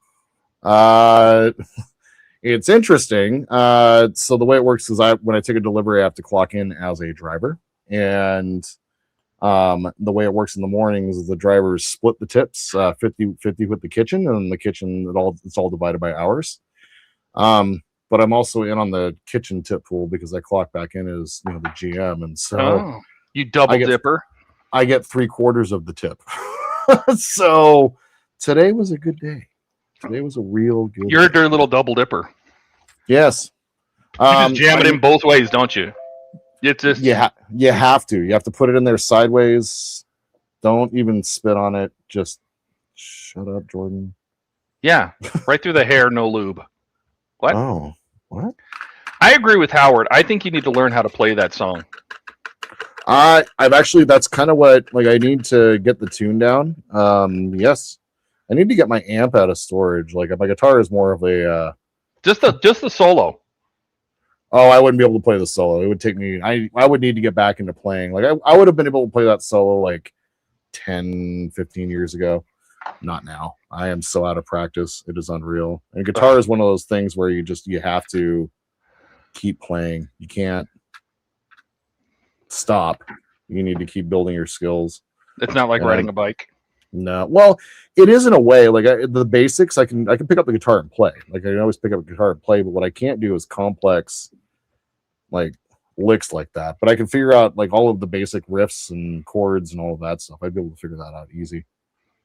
It's interesting. So the way it works is when I take a delivery, I have to clock in as a driver. And the way it works in the mornings is the drivers split the tips 50-50 with the kitchen, and the kitchen it's all divided by hours. But I'm also in on the kitchen tip pool because I clock back in as the GM, and so you double dipper. I get 3/4 of the tip. So today was a good day. Today was a real good. You're a dirty little double dipper. Yes. You just jam it in both ways, don't you? It's just you have to. You have to put it in there sideways. Don't even spit on it. Just shut up, Jordan. Yeah, right through the hair, no lube. What? Oh, what? I agree with Howard. I think you need to learn how to play that song. I've actually, that's kind of what, like, I need to get the tune down. Yes, I need to get my amp out of storage. Like, my guitar is more of a just the solo. Oh, I wouldn't be able to play the solo. It would take me. I would need to get back into playing. Like, I would have been able to play that solo like 10, 15 years ago. Not now. I am so out of practice. It is unreal. And guitar is one of those things where you have to keep playing. You can't stop. You need to keep building your skills. It's not like riding a bike. No. Well, it is in a way. Like, the basics, I can pick up the guitar and play. Like, I can always pick up a guitar and play, but what I can't do is complex like licks like that. But I can figure out like all of the basic riffs and chords and all of that stuff. I'd be able to figure that out easy.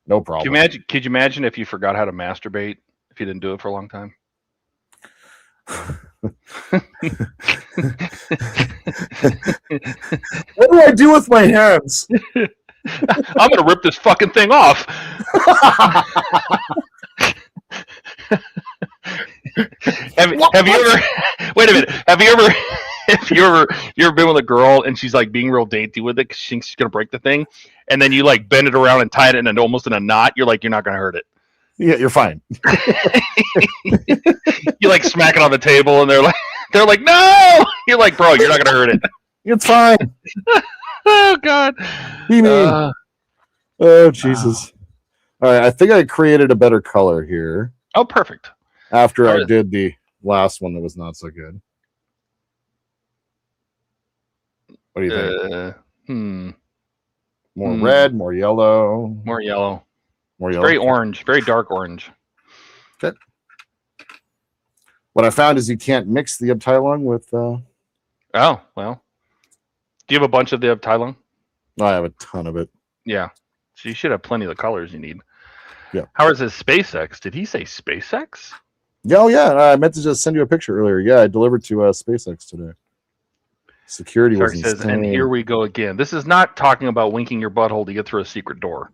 No problem. Could you imagine if you forgot how to masturbate if you didn't do it for a long time? What do I do with my hands? I'm gonna rip this fucking thing off. Have you ever? Wait a minute. Have you ever? Have you ever been with a girl and she's like being real dainty with it because she thinks she's gonna break the thing, and then you like bend it around and tie it in and almost in a knot? You're like, you're not gonna hurt it. Yeah, you're fine. You like smack it on the table, and they're like, no. You're like, bro, you're not gonna hurt it. It's fine. Oh God. Be mean. Oh Jesus. All right, I think I created a better color here. Oh, perfect. After I did the last one that was not so good. What do you think? More red, more yellow. More yellow. More yellow. Very orange, very dark orange. Okay. What I found is you can't mix the Eptilon with. Oh well. Do you have a bunch of the Eptilon? I have a ton of it. Yeah. So you should have plenty of the colors you need. Yeah. Howard says SpaceX. Did he say SpaceX? Yeah, oh yeah. I meant to just send you a picture earlier. Yeah, I delivered to SpaceX today. Security was insane. Says, and here we go again. This is not talking about winking your butthole to get through a secret door.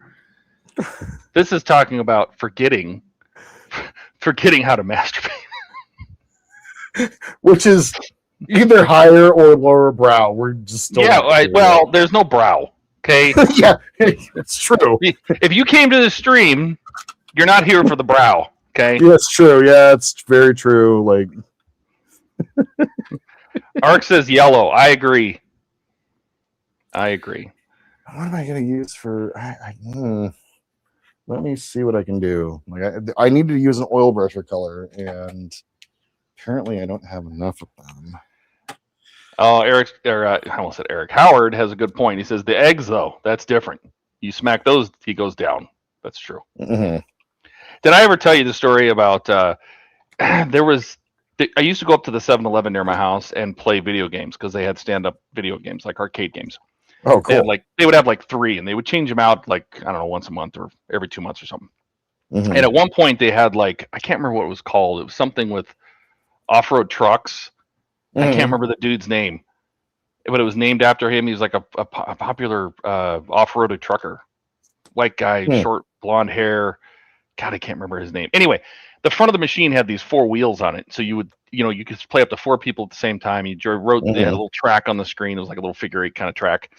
This is talking about forgetting how to masturbate. Which is either higher or lower brow. We're just well, there's no brow. Okay. Yeah, it's true. If you came to the stream, you're not here for the brow. Okay. Yeah, it's true. Yeah, it's very true. Like Ark says yellow. I agree. What am I going to use for? Let me see what I can do. Like I need to use an oil brusher color, and apparently I don't have enough of them. Oh, I almost said Eric. Howard has a good point. He says the eggs, though, that's different. You smack those, he goes down. That's true. Mm-hmm. Did I ever tell you the story about I used to go up to the 7-Eleven near my house and play video games because they had stand-up video games, like arcade games. Oh, cool. They would have like 3, and they would change them out like, I don't know, once a month or every 2 months or something. Mm-hmm. And at one point they had like, I can't remember what it was called. It was something with off-road trucks. I can't remember the dude's name, but it was named after him. He was like a popular off-roaded trucker, white guy, short blonde hair. God, I can't remember his name. Anyway, the front of the machine had these 4 wheels on it, so you could play up to 4 people at the same time. They had a little track on the screen. It was like a little figure 8 kind of track,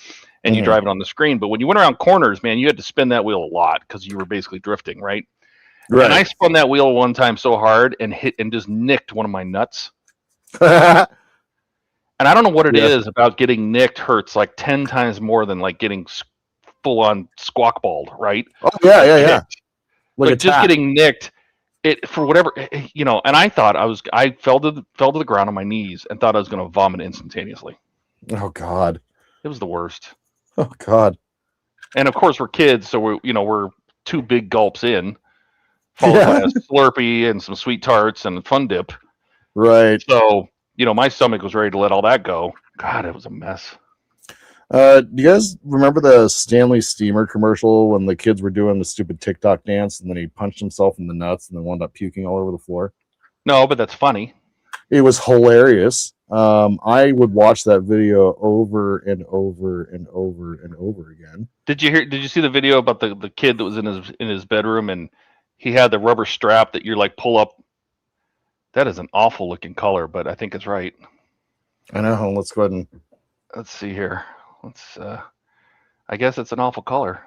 and you drive it on the screen. But when you went around corners, man, you had to spin that wheel a lot because you were basically drifting, right? And I spun that wheel one time so hard and just nicked one of my nuts. And I don't know what it is about getting nicked hurts like 10 times more than like getting full on squawk balled, right? Oh yeah. Like just getting nicked, it for whatever And I thought I fell to the ground on my knees and thought I was going to vomit instantaneously. Oh God, it was the worst. Oh God. And of course we're kids, so we're 2 big gulps in, followed by a Slurpee and some sweet tarts and a Fun Dip. Right. So. My stomach was ready to let all that go. God, it was a mess. Do you guys remember the Stanley Steamer commercial when the kids were doing the stupid TikTok dance and then he punched himself in the nuts and then wound up puking all over the floor? No, but that's funny. It was hilarious. I would watch that video over and over and over and over again. Did you see the video about the kid that was in his bedroom and he had the rubber strap that you like pull up? That is an awful looking color, but I think it's right. I know. Let's go ahead and let's see here. I guess it's an awful color.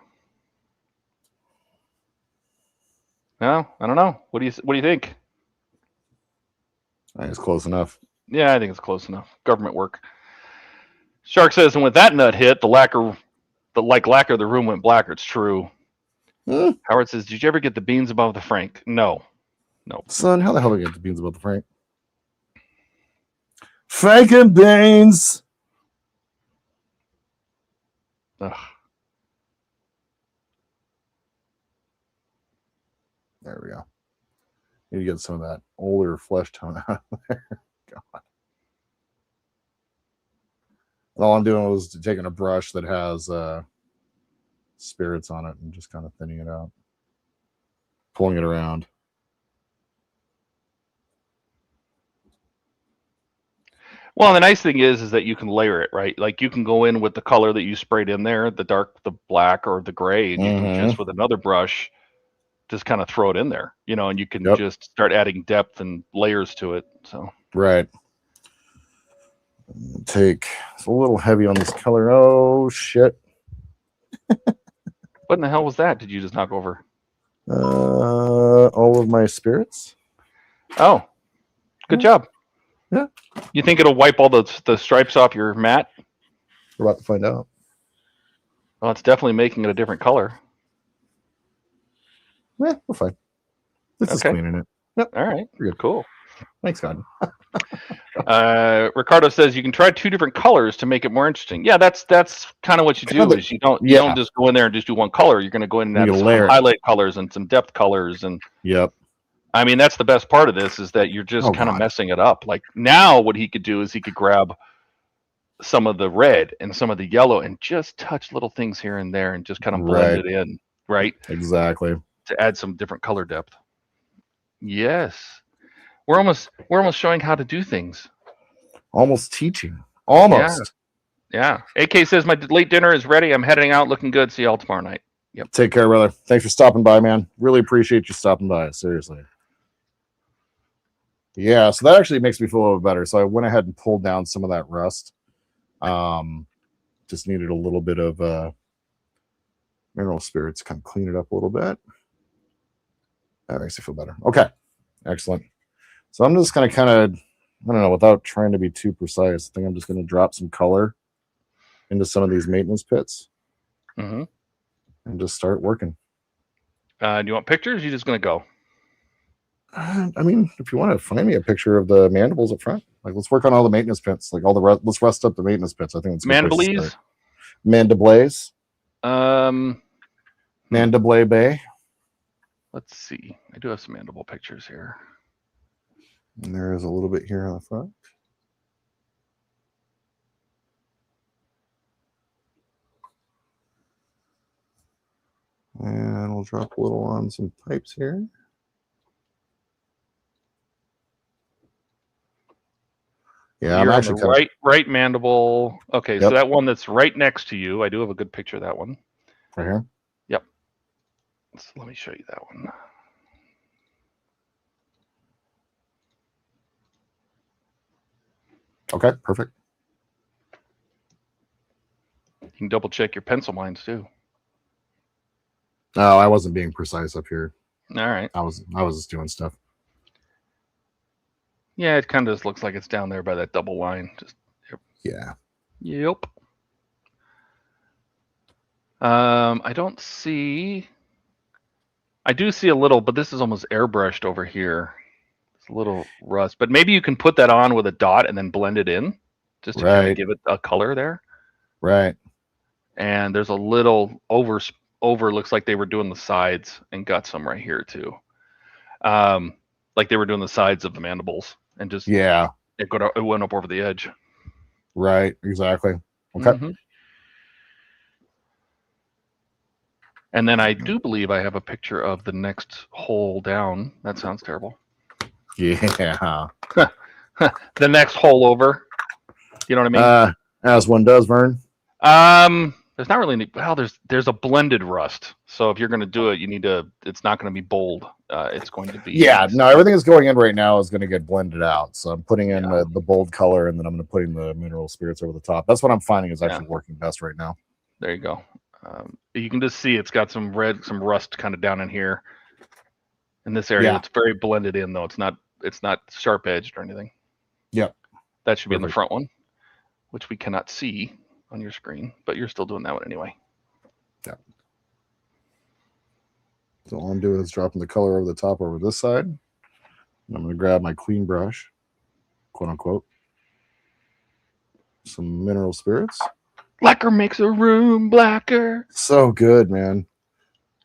No, I don't know. What do you think? I think it's close enough. Yeah, I think it's close enough. Government work. Shark says, and with that nut hit, the lacquer, the room went blacker. It's true. Howard says, did you ever get the beans above the Frank? No. Son, how the hell do I get the beans above the Frank? Frank and beans. Ugh. There we go. Need to get some of that older flesh tone out of there. God. And all I'm doing was taking a brush that has spirits on it and just kind of thinning it out, pulling it around. Well, the nice thing is that you can layer it, right? Like you can go in with the color that you sprayed in there, the dark, the black, or the gray, and you can just with another brush, just kind of throw it in there, and you can just start adding depth and layers to it. So right. It's a little heavy on this color. Oh shit! What in the hell was that? Did you just knock over? All of my spirits. Oh, good job. Yeah. You think it'll wipe all the stripes off your mat? We're about to find out. Well, it's definitely making it a different color. Yeah, we're fine. This is cleaning it. Yep. All right. We're good. Cool. Thanks, God. Ricardo says you can try 2 different colors to make it more interesting. Yeah, that's kind of what you do. Is you don't just go in there and just do one color. You're going to go in and add some highlight colors and some depth colors and. Yep. I mean, that's the best part of this is that you're just kind of messing it up. Like now, what he could do is he could grab some of the red and some of the yellow and just touch little things here and there and just kind of blend it in, right? Exactly. To add some different color depth. Yes. We're almost showing how to do things. Almost teaching. Almost. Yeah. AK says my late dinner is ready. I'm heading out. Looking good. See y'all tomorrow night. Yep. Take care, brother. Thanks for stopping by, man. Really appreciate you stopping by. Seriously. Yeah, so that actually makes me feel a little better. So I went ahead and pulled down some of that rust. Just needed a little bit of mineral spirits, kind of clean it up a little bit. That makes me feel better. Okay, excellent. So I'm just going to kind of, I don't know, without trying to be too precise, I think I'm just going to drop some color into some of these maintenance pits and just start working. Do you want pictures? Or you just going to go? I mean, if you want to find me a picture of the mandibles up front, like let's work on all the maintenance pits, like all the let's rust up the maintenance pits. I think it's mandibles. Mandibles. Mandible Bay. Let's see. I do have some mandible pictures here. And there is a little bit here on the front. And we'll drop a little on some pipes here. Yeah, I'm actually right mandible. Okay, so that one that's right next to you, I do have a good picture of that one. Right here? Yep. So let me show you that one. Okay, perfect. You can double check your pencil lines too. No, I wasn't being precise up here. All right. I was just doing stuff. Yeah, it kind of just looks like it's down there by that double line. Just yeah. Yep. I don't see. I do see a little, but this is almost airbrushed over here. It's a little rust, but maybe you can put that on with a dot and then blend it in, just to kind of give it a color there. Right. And there's a little over. Looks like they were doing the sides and got some right here too. Like they were doing the sides of the mandibles. And just it went up over the edge. Right, exactly. Okay. And then I do believe I have a picture of the next hole down. That sounds terrible. Yeah. The next hole over. You know what I mean? As one does, Vern. There's not really any. Well, there's a blended rust. So if you're going to do it, you need to. It's not going to be bold. It's going to be. Yeah, no, everything that's going in right now is going to get blended out. So I'm putting in the bold color, and then I'm going to put in the mineral spirits over the top. That's what I'm finding is actually working best right now. There you go. You can just see it's got some rust kind of down in here. In this area, it's very blended in though. It's not sharp edged or anything. Yep. That should be in the front one, which we cannot see on your screen, but you're still doing that one anyway. Yeah. So all I'm doing is dropping the color over the top over this side. And I'm going to grab my clean brush, quote unquote. Some mineral spirits. Blacker makes a room blacker. So good, man.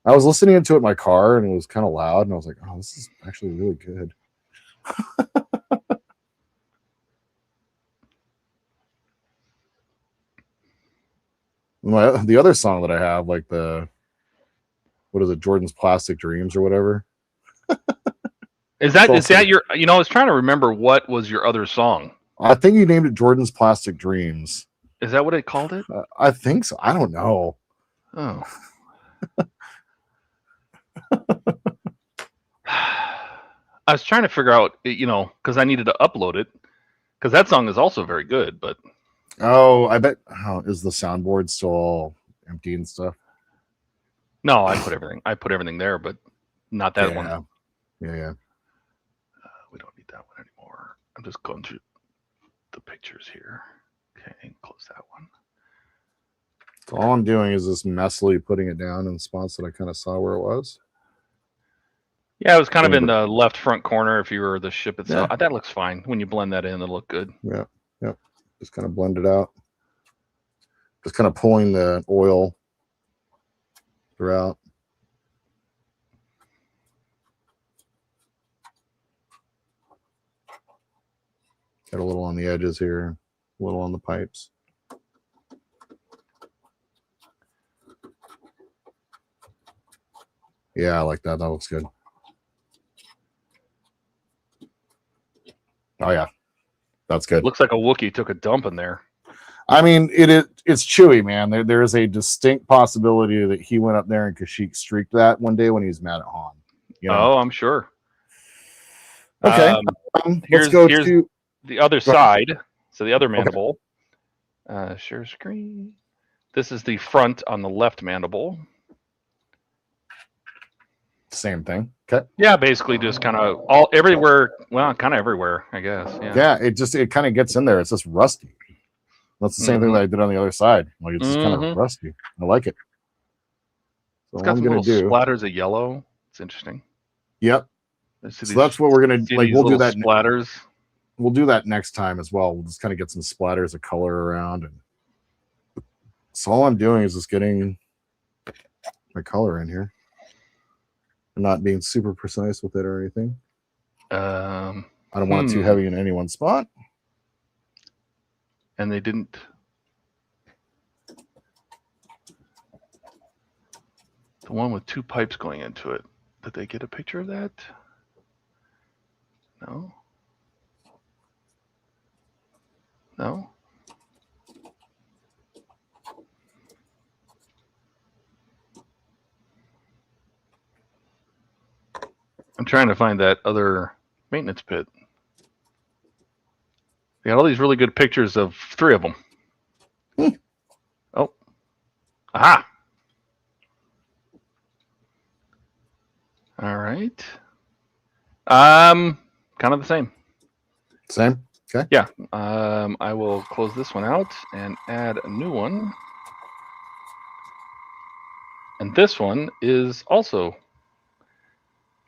I was listening to it in my car and it was kind of loud, and I was like, oh, this is actually really good. The other song that I have, like Jordan's Plastic Dreams or whatever. Is that your, I was trying to remember what was your other song. I think you named it Jordan's Plastic Dreams. Is that what it called it? I think so. I don't know. Oh. I was trying to figure out, because I needed to upload it, because that song is also very good, but... Oh, I bet. Oh, is the soundboard still all empty and stuff? No, I put everything there, but not that one. Yeah. We don't need that one anymore. I'm just going through the pictures here. Okay, close that one. So all I'm doing is just messily putting it down in spots that I kind of saw where it was. Yeah, it was kind of in the left front corner if you were the ship itself. Yeah. That looks fine. When you blend that in, it'll look good. Yeah. Just kind of blend it out. Just kind of pulling the oil throughout. Got a little on the edges here, a little on the pipes. Yeah, I like that. That looks good. Oh yeah, that's good. Looks like a Wookiee took a dump in there. I mean, it's Chewy, man. There is a distinct possibility that he went up there and Kashyyyk streaked that one day when he was mad at Han. Oh, I'm sure. Okay, let's go to the other side. So the other mandible. Share screen. This is the front on the left mandible. Same thing. Okay. Yeah, basically just kind of everywhere. Well, kind of everywhere, I guess. Yeah. It kind of gets in there. It's just rusty. That's the same thing that I did on the other side. Like it's just kind of rusty. I like it. So it's got some little splatters of yellow. It's interesting. Yep. So that's what we're gonna like. We'll do that. Splatters. We'll do that next time as well. We'll just kind of get some splatters of color around, and so all I'm doing is just getting my color in here. I'm not being super precise with it or anything. I don't want it too heavy in any one spot. And they didn't. The one with two pipes going into it. Did they get a picture of that? No. No. I'm trying to find that other maintenance pit. They got all these really good pictures of three of them. Oh. Aha. All right. Kind of the same. Same? Okay. Yeah. I will close this one out and add a new one. And this one is also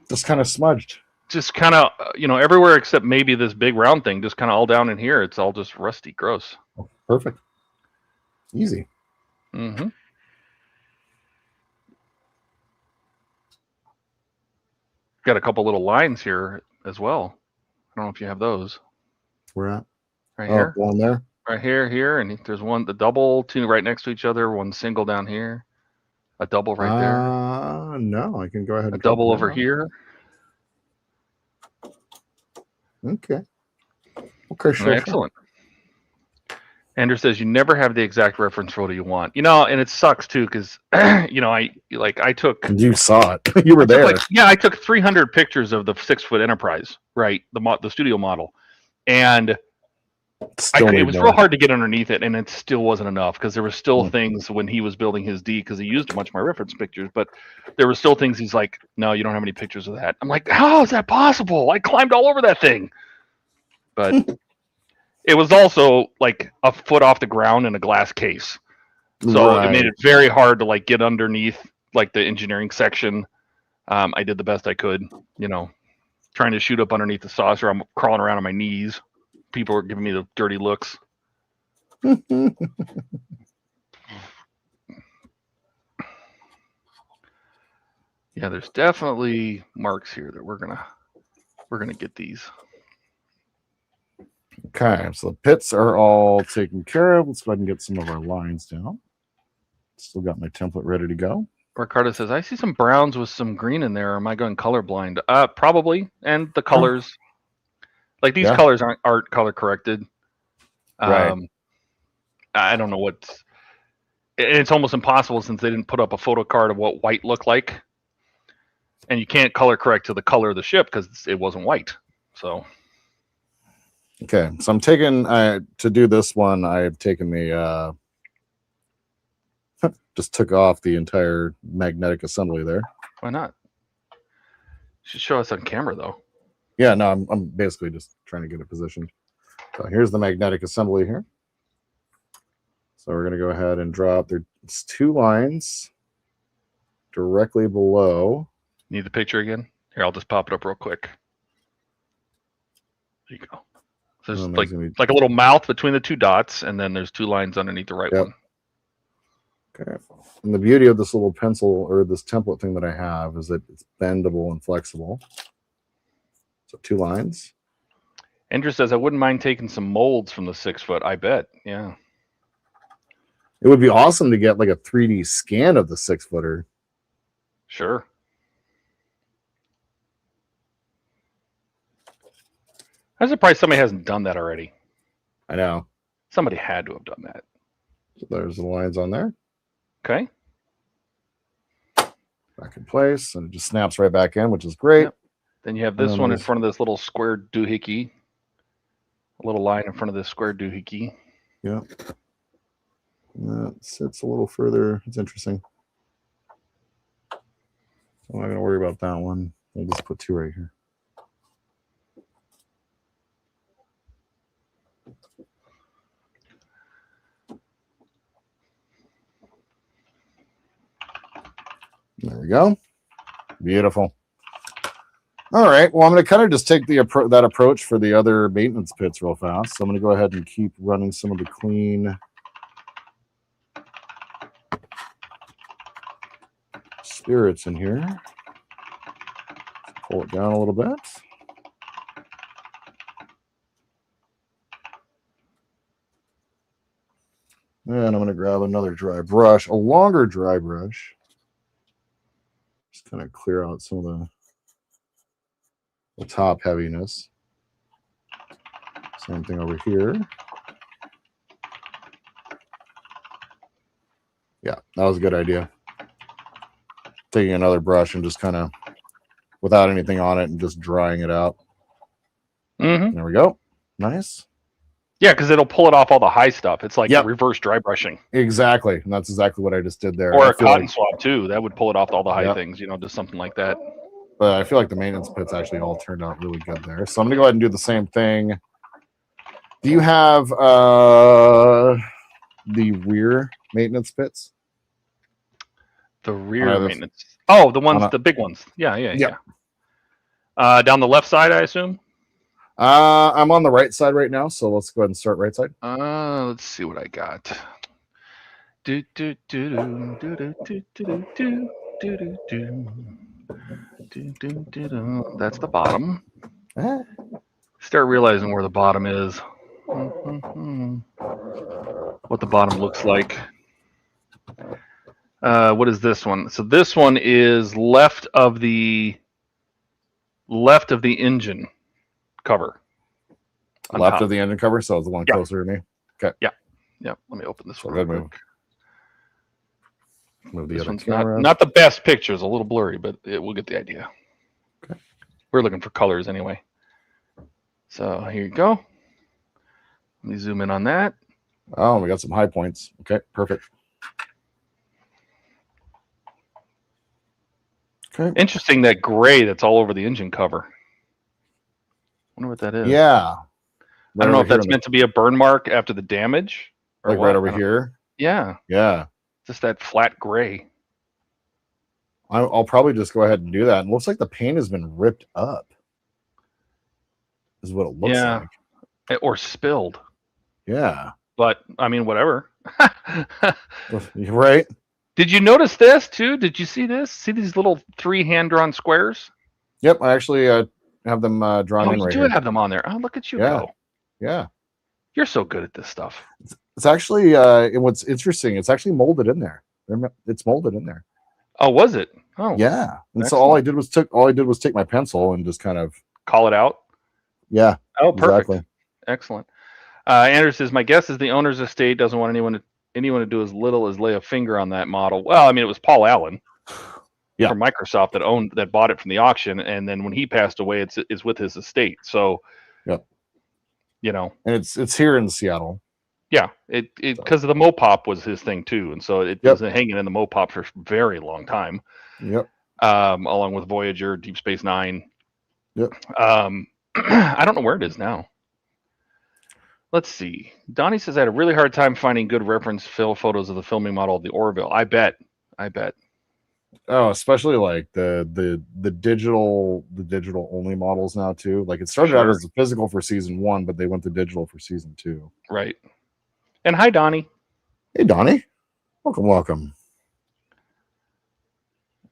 just kind of smudged. Just kind of, everywhere except maybe this big round thing, just kind of all down in here. It's all just rusty, gross. Oh, perfect. Easy. Mm-hmm. Got a couple little lines here as well. I don't know if you have those. Where at? Right here. One there. Right here, and there's one, the double, two right next to each other, one single down here, a double right there. No, I can go ahead. A double over here. Okay. Okay, sure. Excellent. Andrew says you never have the exact reference photo you want. And it sucks too, because I took. You saw it. You were there. I took 300 pictures of the 6-foot Enterprise, right? The studio model, and it was real hard to get underneath it, and it still wasn't enough because there were still things when he was building his D, because he used a bunch of my reference pictures, but there were still things he's like, no, you don't have any pictures of that. I'm like, how is that possible? I climbed all over that thing. But it was also like a foot off the ground in a glass case. So It made it very hard to get underneath the engineering section. I did the best I could, trying to shoot up underneath the saucer. I'm crawling around on my knees. People were giving me the dirty looks. Yeah, there's definitely marks here that we're gonna get these. Okay, so the pits are all taken care of. Let's go ahead and get some of our lines down. Still got my template ready to go. Ricardo says, I see some browns with some green in there. Am I going colorblind? Probably. And the colors, these colors aren't color corrected. Right. I don't know what. It's almost impossible since they didn't put up a photo card of what white looked like, and you can't color correct to the color of the ship because it wasn't white. So. Okay, so I'm taking to do this one. I've taken the just took off the entire magnetic assembly there. Why not? Should show us on camera though. Yeah, no, I'm basically just trying to get it positioned. So here's the magnetic assembly here. So we're gonna go ahead and drop. There's 2 lines directly below. Need the picture again? Here, I'll just pop it up real quick. There you go. So there's like a little mouth between the 2 dots, and then there's 2 lines underneath the right one. Okay. And the beauty of this little pencil or this template thing that I have is that it's bendable and flexible. So 2 lines. Andrew says, I wouldn't mind taking some molds from the 6 foot. I bet. Yeah. It would be awesome to get like a 3D scan of the 6 footer. Sure. I'm surprised somebody hasn't done that already. I know. Somebody had to have done that. So there's the lines on there. Okay. Back in place, and it just snaps right back in, which is great. Yep. Then you have this one in front of this little square doohickey. A little line in front of this square doohickey. Yeah. And that sits a little further. It's interesting. I'm not going to worry about that one. I'll just put 2 right here. There we go. Beautiful. All right. Well, I'm going to kind of just take that approach for the other maintenance pits real fast. So I'm going to go ahead and keep running some of the clean spirits in here. Pull it down a little bit. And I'm going to grab another dry brush, a longer dry brush. Just kind of clear out some of the top heaviness. Same thing over here. Yeah, that was a good idea. Taking another brush and just kind of, without anything on it, and just drying it out. Mm-hmm. There we go. Nice. Yeah, because it'll pull it off all the high stuff. It's like reverse dry brushing. Exactly. And that's exactly what I just did there. Or a cotton swab, too. That would pull it off all the high things, you know, just something like that. But I feel like the maintenance pits actually all turned out really good there. So I'm going to go ahead and do the same thing. Do you have the rear maintenance pits? The rear maintenance. Oh, the ones, the big ones. Yeah. Down the left side, I assume? I'm on the right side right now, so let's go ahead and start right side. Let's see what I got. That's the bottom. Start realizing where the bottom is. What the bottom looks like. What is this one? So this one is left of the engine cover. Left of the engine cover, so it's the one closer to me. Okay. Yeah. Let me open this one. Move the this other one's camera. not the best pictures, a little blurry, but we'll get the idea. Okay. We're looking for colors anyway. So here you go. Let me zoom in on that. Oh, we got some high points. Okay, perfect. Okay. Interesting, that gray that's all over the engine cover. Wonder what that is. Yeah. I don't know if that's meant to be a burn mark after the damage. Or like right over here? Yeah. Yeah. Just that flat gray. I'll probably just go ahead and do that. It looks like the paint has been ripped up. Is what it looks like. Or spilled. Yeah. But, I mean, whatever. You're right. Did you notice this, too? Did you see this? See these little 3 hand-drawn squares? Yep, I actually have them drawn in right here. You do have them on there. Oh, look at you go. Yeah. You're so good at this stuff. It's actually, what's interesting, it's actually molded in there. It's molded in there. Oh, was it? Oh. Yeah. And excellent. so all I did was take my pencil and just kind of call it out. Yeah. Oh, perfect. Exactly. Excellent. Andrew says, my guess is the owner's estate doesn't want anyone to do as little as lay a finger on that model. Well, I mean, it was Paul Allen from Microsoft that bought it from the auction, and then when he passed away, it's with his estate. So, you know, and it's here in Seattle. Yeah, it because the Mopop was his thing too, and so it was hanging in the Mopop for a very long time. Yep. Along with Voyager, Deep Space Nine. Yep. I don't know where it is now. Let's see. Donnie says I had a really hard time finding good reference photos of the filming model of the Orville. I bet. Oh, especially like the digital only models now too. Like it started out as a physical for season 1, but they went to digital for season 2. Right. And hi, Donnie. Hey, Donnie. Welcome.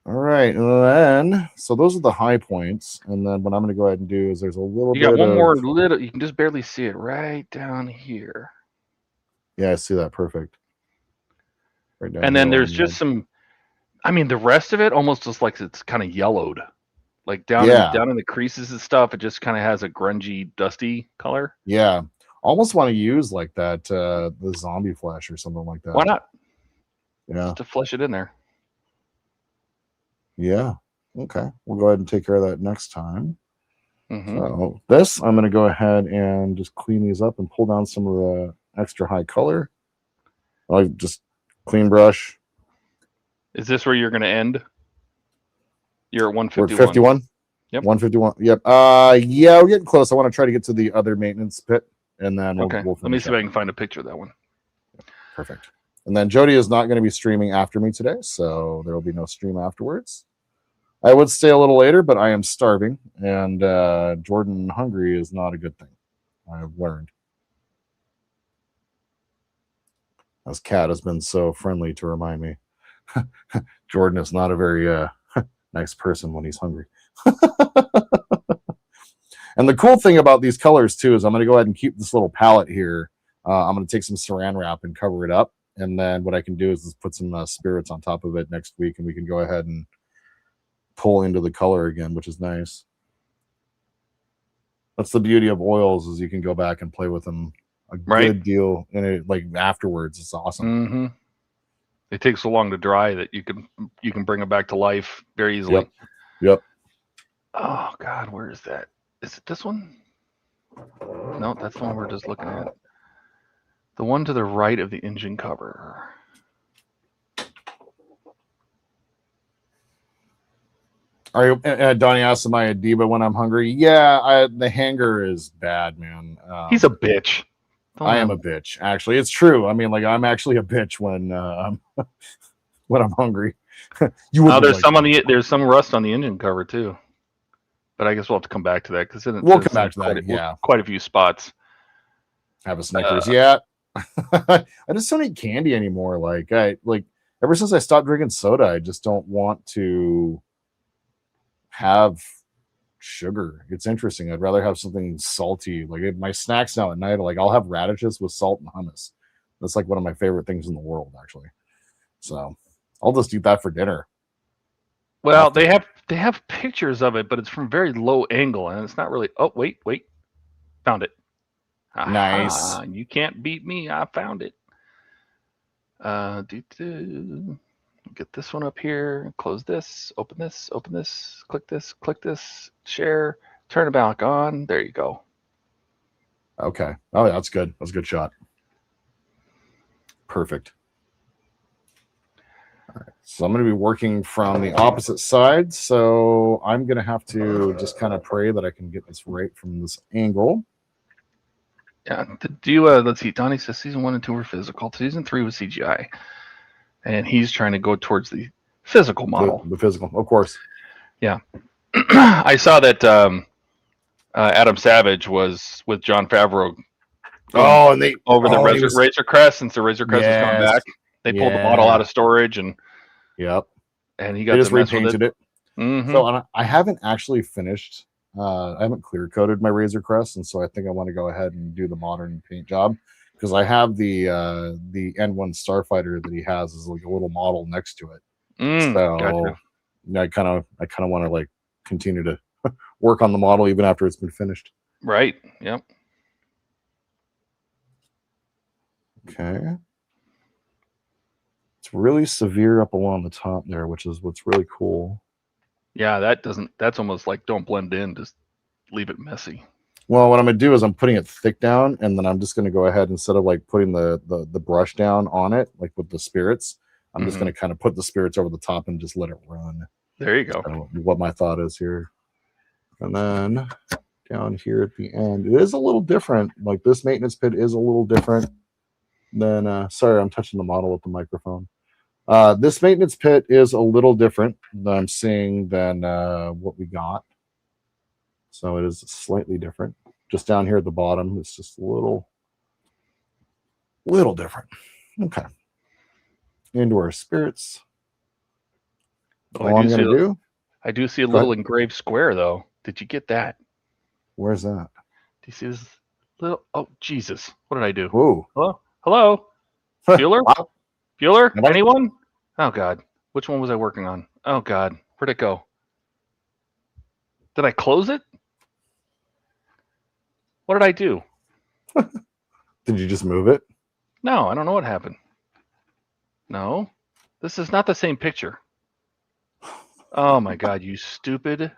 All right, and then so those are the high points, and then what I'm going to go ahead and do is there's a little. You got one more little. You can just barely see it right down here. Yeah, I see that perfect. Right down. And then there's just some. I mean, the rest of it almost looks like it's kind of yellowed, like down in the creases and stuff. It just kind of has a grungy, dusty color. Yeah, almost want to use like that the zombie flesh or something like that. Why not? Yeah, just to flesh it in there. Yeah. Okay. We'll go ahead and take care of that next time. Mm-hmm. So this, I'm going to go ahead and just clean these up and pull down some of the extra high color. I'll just clean brush. Is this where you're going to end? You're at 151. We're at 51? Yep. 151. Yep. Yeah, we're getting close. I want to try to get to the other maintenance pit, and then we'll let me see if I can find a picture of that one. Perfect. And then Jody is not going to be streaming after me today, so there will be no stream afterwards. I would stay a little later, but I am starving, and Jordan hungry is not a good thing. I've learned. As Kat has been so friendly to remind me. Jordan is not a very nice person when he's hungry. And the cool thing about these colors, too, is I'm going to go ahead and keep this little palette here. I'm going to take some saran wrap and cover it up. And then what I can do is just put some spirits on top of it next week, and we can go ahead and pull into the color again, which is nice. That's the beauty of oils, is you can go back and play with them a good deal, and it, like afterwards, it's awesome. Mm-hmm. It takes so long to dry that you can bring it back to life very easily. Yep. Oh God, where is that? Is it this one? No, that's the one we're just looking at. The one to the right of the engine cover. Are you, Donnie asked, am I a diva when I'm hungry? Yeah, the hanger is bad, man. He's a bitch. I am a bitch, actually. It's true. I mean, like, I'm actually a bitch when when I'm hungry. There's some rust on the engine cover too, but I guess we'll have to come back to that because we'll come back to that. Yeah, quite a few spots. Have a Snickers, yeah. I just don't eat candy anymore. Like ever since I stopped drinking soda, I just don't want to have sugar. It's interesting. I'd rather have something salty. Like my snacks now at night, like I'll have radishes with salt and hummus. That's like one of my favorite things in the world, actually. So I'll just eat that for dinner. Well, they have pictures of it, but it's from very low angle, and it's not really. Oh, wait, found it. Nice. You can't beat me. I found it. Get this one up here. Close this. Open this. Click this. Share. Turn it back on. There you go. Okay. Oh, that's good. That's a good shot. Perfect. All right. So I'm going to be working from the opposite side. So I'm going to have to just kind of pray that I can get this right from this angle. Yeah. Let's see. Donnie says season 1 and 2 were physical. Season 3 was CGI. And he's trying to go towards the physical model. The physical, of course. Yeah. I saw that Adam Savage was with Jon Favreau. And they over the Razor Crest, since the Razor Crest has come back. They pulled the model out of storage and he got just repainted it. Mm-hmm. So I haven't actually finished. I haven't clear coated my Razor Crest, and so I think I want to go ahead and do the modern paint job because I have the N1 Starfighter that he has as like a little model next to it. So gotcha. I kind of want to like continue to work on the model even after it's been finished. Right. Yep. Okay. It's really severe up along the top there, which is what's really cool. Yeah, that's almost like don't blend in, just leave it messy. Well, what I'm gonna do is I'm putting it thick down, and then I'm just gonna go ahead, instead of like putting the brush down on it, like with the spirits, I'm just gonna kind of put the spirits over the top and just let it run. There you go. That's kind of what my thought is here. And then down here at the end, it is a little different. Like this maintenance pit is a little different than sorry, I'm touching the model with the microphone. This maintenance pit is a little different than I'm seeing than what we got. So it is slightly different. Just down here at the bottom, it's just a little different. Okay. Into our spirits. All I'm going to do. I do see a little engraved square, though. Did you get that? Where's that? Do you see this little? Oh, Jesus. What did I do? Whoa. Hello? Hello? Bueller? Wow. Bueller? Anyone? Oh, God. Which one was I working on? Oh, God. Where'd it go? Did I close it? What did I do? Did you just move it? No, I don't know what happened. No. This is not the same picture. Oh, my God. You stupid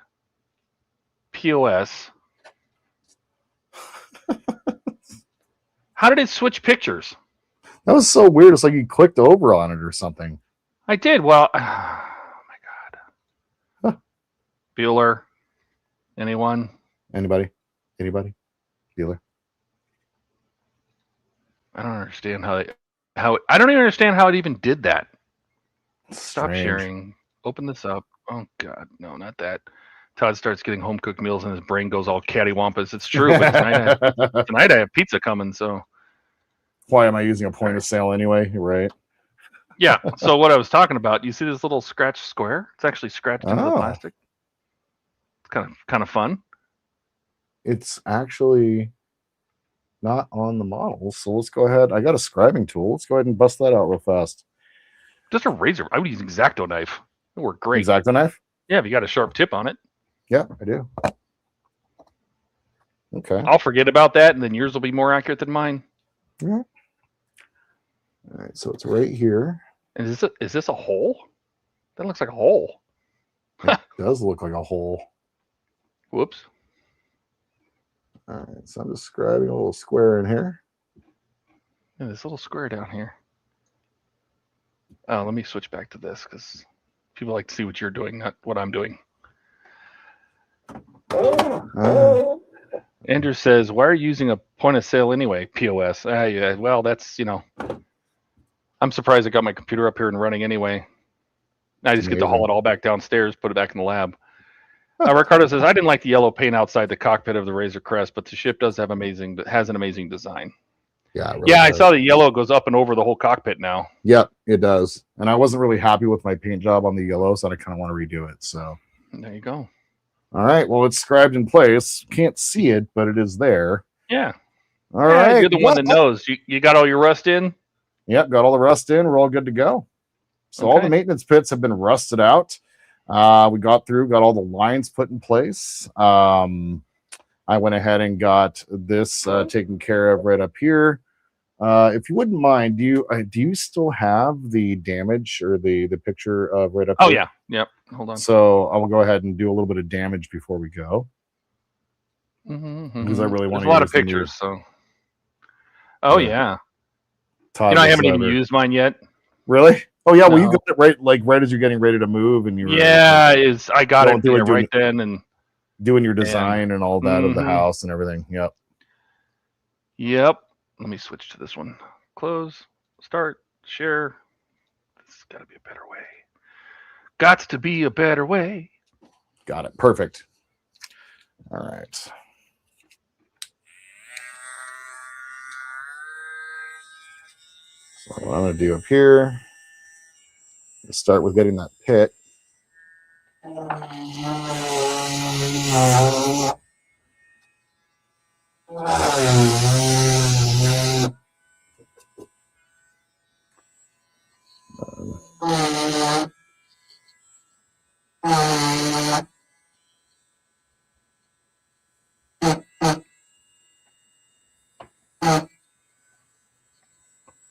POS. How did it switch pictures? That was so weird. It's like you clicked over on it or something. I did. Well, oh my God. Bueller. Anyone? Anybody? Dealer? I don't understand how I don't even understand how it even did that. Stop Strange. sharing. Open this up. Oh God, no, not that. Todd starts getting home cooked meals and his brain goes all cattywampus. It's true, but tonight I have pizza coming, so. Why am I using a point of sale anyway? Right. Yeah. So what I was talking about, you see this little scratch square? It's actually scratched into the plastic. It's kind of fun. It's actually not on the model, so let's go ahead. I got a scribing tool. Let's go ahead and bust that out real fast. Just a razor. I would use an X-Acto knife. It worked great. X-Acto knife? Yeah, if you got a sharp tip on it. Yeah, I do. Okay. I'll forget about that, and then yours will be more accurate than mine. Yeah. All right, so it's right here. And is this a hole? That looks like a hole. It does look like a hole. Whoops. All right, so I'm just scribing a little square in here. Yeah, this little square down here. Oh, let me switch back to this because people like to see what you're doing, not what I'm doing. Andrew says, why are you using a point of sale anyway, POS? Yeah, well, that's, I'm surprised I got my computer up here and running anyway. I just get to haul it all back downstairs, put it back in the lab. Ricardo says, I didn't like the yellow paint outside the cockpit of the Razor Crest, but the ship does have has an amazing design. Yeah, really I saw the yellow goes up and over the whole cockpit now. Yep, it does. And I wasn't really happy with my paint job on the yellow, so I kind of want to redo it. So there you go. All right. Well, it's scribed in place. Can't see it, but it is there. Yeah. All right. You're the one that knows. You got all your rust in? Yep, got all the rust in. We're all good to go. So all the maintenance pits have been rusted out. We got all the lines put in place. I went ahead and got this taken care of right up here. If you wouldn't mind, do you still have the damage or the picture of right up here? Oh, yeah. Yep. Hold on. So I will go ahead and do a little bit of damage before we go. Because I really want to use a lot of pictures. So. Oh, yeah. Todd, I haven't even used mine yet. Really? Oh yeah, well you got it right as you're getting ready to move, and you were I got it right then and doing your design and all that of the house and everything. Yep. Let me switch to this one. Close, start, share. This has got to be a better way. Got to be a better way. Got it. Perfect. All right. So what I'm going to do up here is start with getting that pit.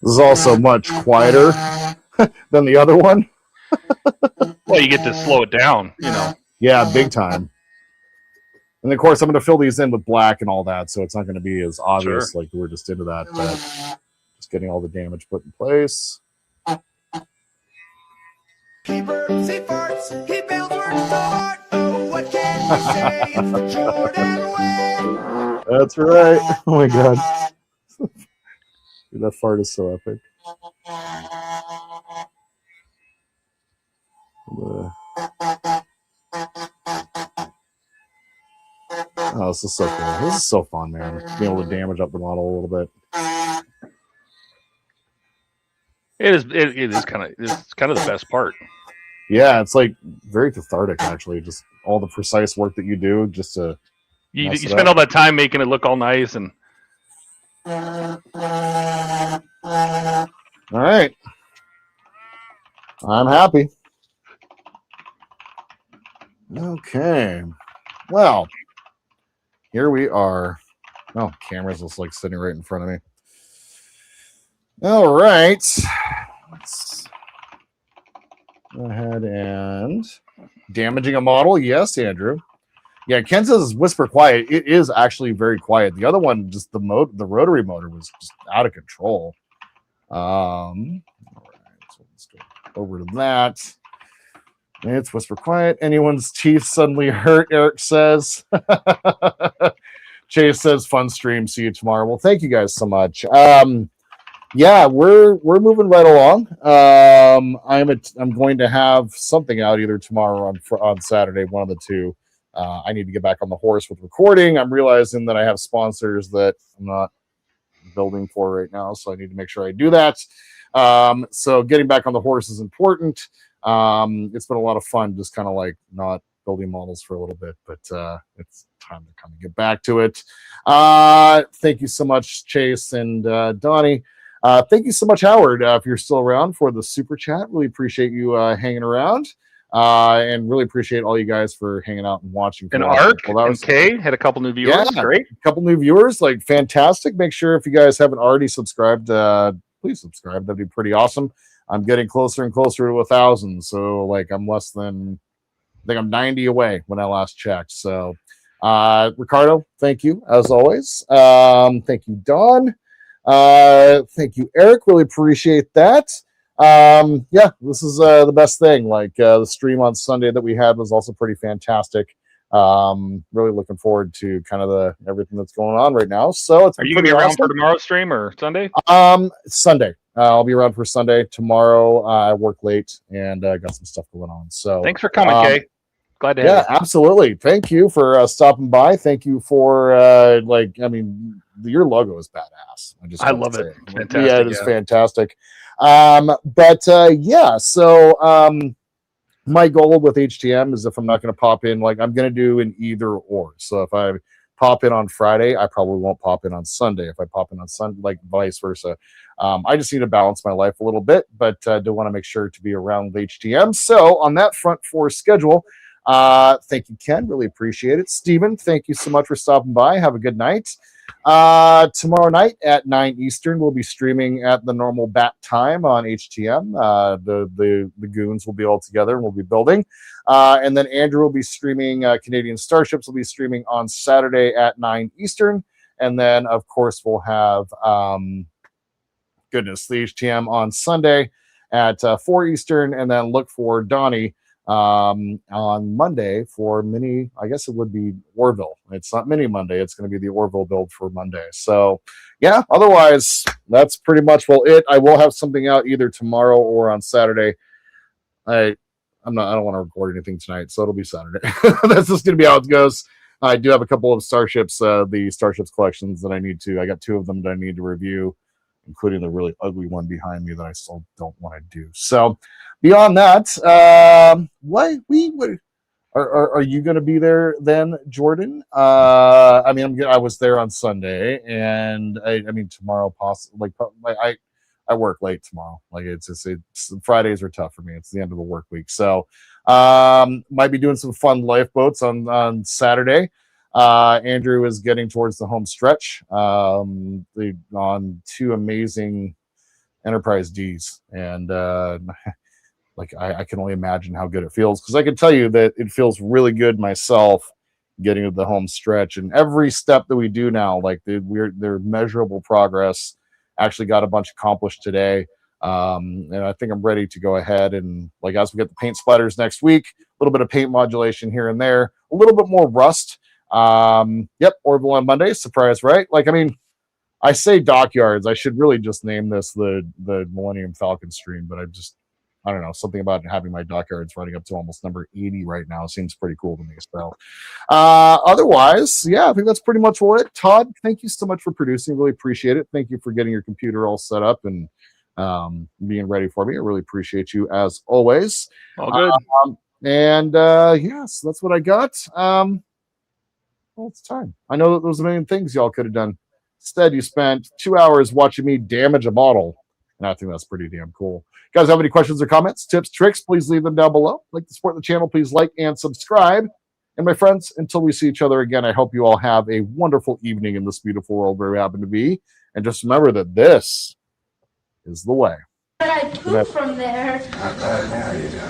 This is also much quieter than the other one. Well, you get to slow it down, you know. Yeah, big time. And of course, I'm going to fill these in with black and all that, so it's not going to be as obvious Sure. like we're just into that. But just getting all the damage put in place. He burps, he farts, he builds words so hard. Oh, what can you say? Jordan Wayne. That's right. Oh my god. Dude, that fart is so epic. Oh, this is so cool. This is so fun, man. Being able to damage up the model a little bit. It is kind of the best part. Yeah, it's like very cathartic actually. Just all the precise work that you do just to You spend all that time making it look all nice and. All right. I'm happy. Okay. Well, here we are. Oh, camera's just like sitting right in front of me. All right. Let's go ahead and damaging a model. Yes, Andrew. Yeah, Ken says whisper quiet. It is actually very quiet. The other one, just the rotary motor was just out of control. All right, so let's go over to that. It's whisper quiet. Anyone's teeth suddenly hurt, Eric says. Chase says fun stream. See you tomorrow. Well, thank you guys so much. Yeah, we're moving right along. I'm going to have something out either tomorrow or on Saturday, one of the two. I need to get back on the horse with recording. I'm realizing that I have sponsors that I'm not building for right now, so I need to make sure I do that. So getting back on the horse is important. It's been a lot of fun just kind of like not building models for a little bit, but it's time to kind of get back to it. Thank you so much, Chase and Donnie. Thank you so much, Howard, if you're still around for the super chat. Really appreciate you hanging around. And really appreciate all you guys for hanging out and watching. And Ark and Kay had a couple new viewers. Yeah, great. A couple new viewers, like fantastic. Make sure if you guys haven't already subscribed, please subscribe. That'd be pretty awesome. I'm getting closer and closer to 1,000. So like I'm less than, I think I'm 90 away when I last checked. So Ricardo, thank you as always. Thank you, Don. Thank you, Eric. Really appreciate that. Yeah, this is the best thing. Like the stream on Sunday that we had was also pretty fantastic. Really looking forward to kind of everything that's going on right now. So it's Are you gonna be around for tomorrow's stream or Sunday? Sunday. I'll be around for Sunday. Tomorrow I work late and got some stuff going on. So thanks for coming, Kay. Glad to have you. Yeah, absolutely. Thank you for stopping by. Thank you for your logo is badass. I love it. Fantastic. Yeah, it is fantastic. Yeah, so my goal with HTM is if I'm not going to pop in, like I'm going to do an either or. So if I pop in on Friday, I probably won't pop in on Sunday. If I pop in on Sunday, like vice versa. I just need to balance my life a little bit, but do want to make sure to be around with HTM. So on that front for schedule, thank you, Ken. Really appreciate it. Steven, thank you so much for stopping by. Have a good night. Tomorrow night at 9 Eastern, we'll be streaming at the normal bat time on HTM. The goons will be all together and we'll be building. And then Andrew will be streaming, Canadian Starships will be streaming on Saturday at 9 Eastern. And then, of course, we'll have, the HTM on Sunday at 4 Eastern. And then look for Donnie on Monday for mini, I guess it would be Orville. It's not mini Monday, it's going to be the Orville build for Monday. So yeah, otherwise that's pretty much it. I will have something out either tomorrow or on Saturday. I don't want to record anything tonight, so it'll be Saturday. That's just going to be how it goes. I do have a couple of Starships, the Starships collections that I got 2 of them that I need to review, including the really ugly one behind me that I still don't want to do. So beyond that, are you going to be there then, Jordan? I was there on Sunday, and I mean tomorrow possibly. I work late tomorrow. Like it's Fridays are tough for me. It's the end of the work week, so might be doing some fun lifeboats on Saturday. Andrew is getting towards the home stretch. On 2 amazing Enterprise Ds, and like I can only imagine how good it feels, because I can tell you that it feels really good myself getting to the home stretch, and every step that we do now, like they're measurable progress. Actually got a bunch accomplished today, and I think I'm ready to go ahead and, like, as we get the paint splatters next week, a little bit of paint modulation here and there, a little bit more rust. Yep, Orbital on Monday, surprise, right? Like, I mean, I say dockyards, I should really just name this the Millennium Falcon stream, but I don't know, something about having my dockyards running up to almost number 80 right now seems pretty cool to me. So otherwise, yeah, I think that's pretty much it. Todd, thank you so much for producing. Really appreciate it. Thank you for getting your computer all set up and being ready for me. I really appreciate you as always. All good. Yes, that's what I got. Well, it's time. I know that there was a million things y'all could have done. Instead, you spent 2 hours watching me damage a model, and I think that's pretty damn cool. Guys, have any questions or comments, tips, tricks, please leave them down below. Like to support the channel, please like and subscribe. And my friends, until we see each other again, I hope you all have a wonderful evening in this beautiful world where we happen to be. And just remember that this is the way. But I poop from there. Now you do.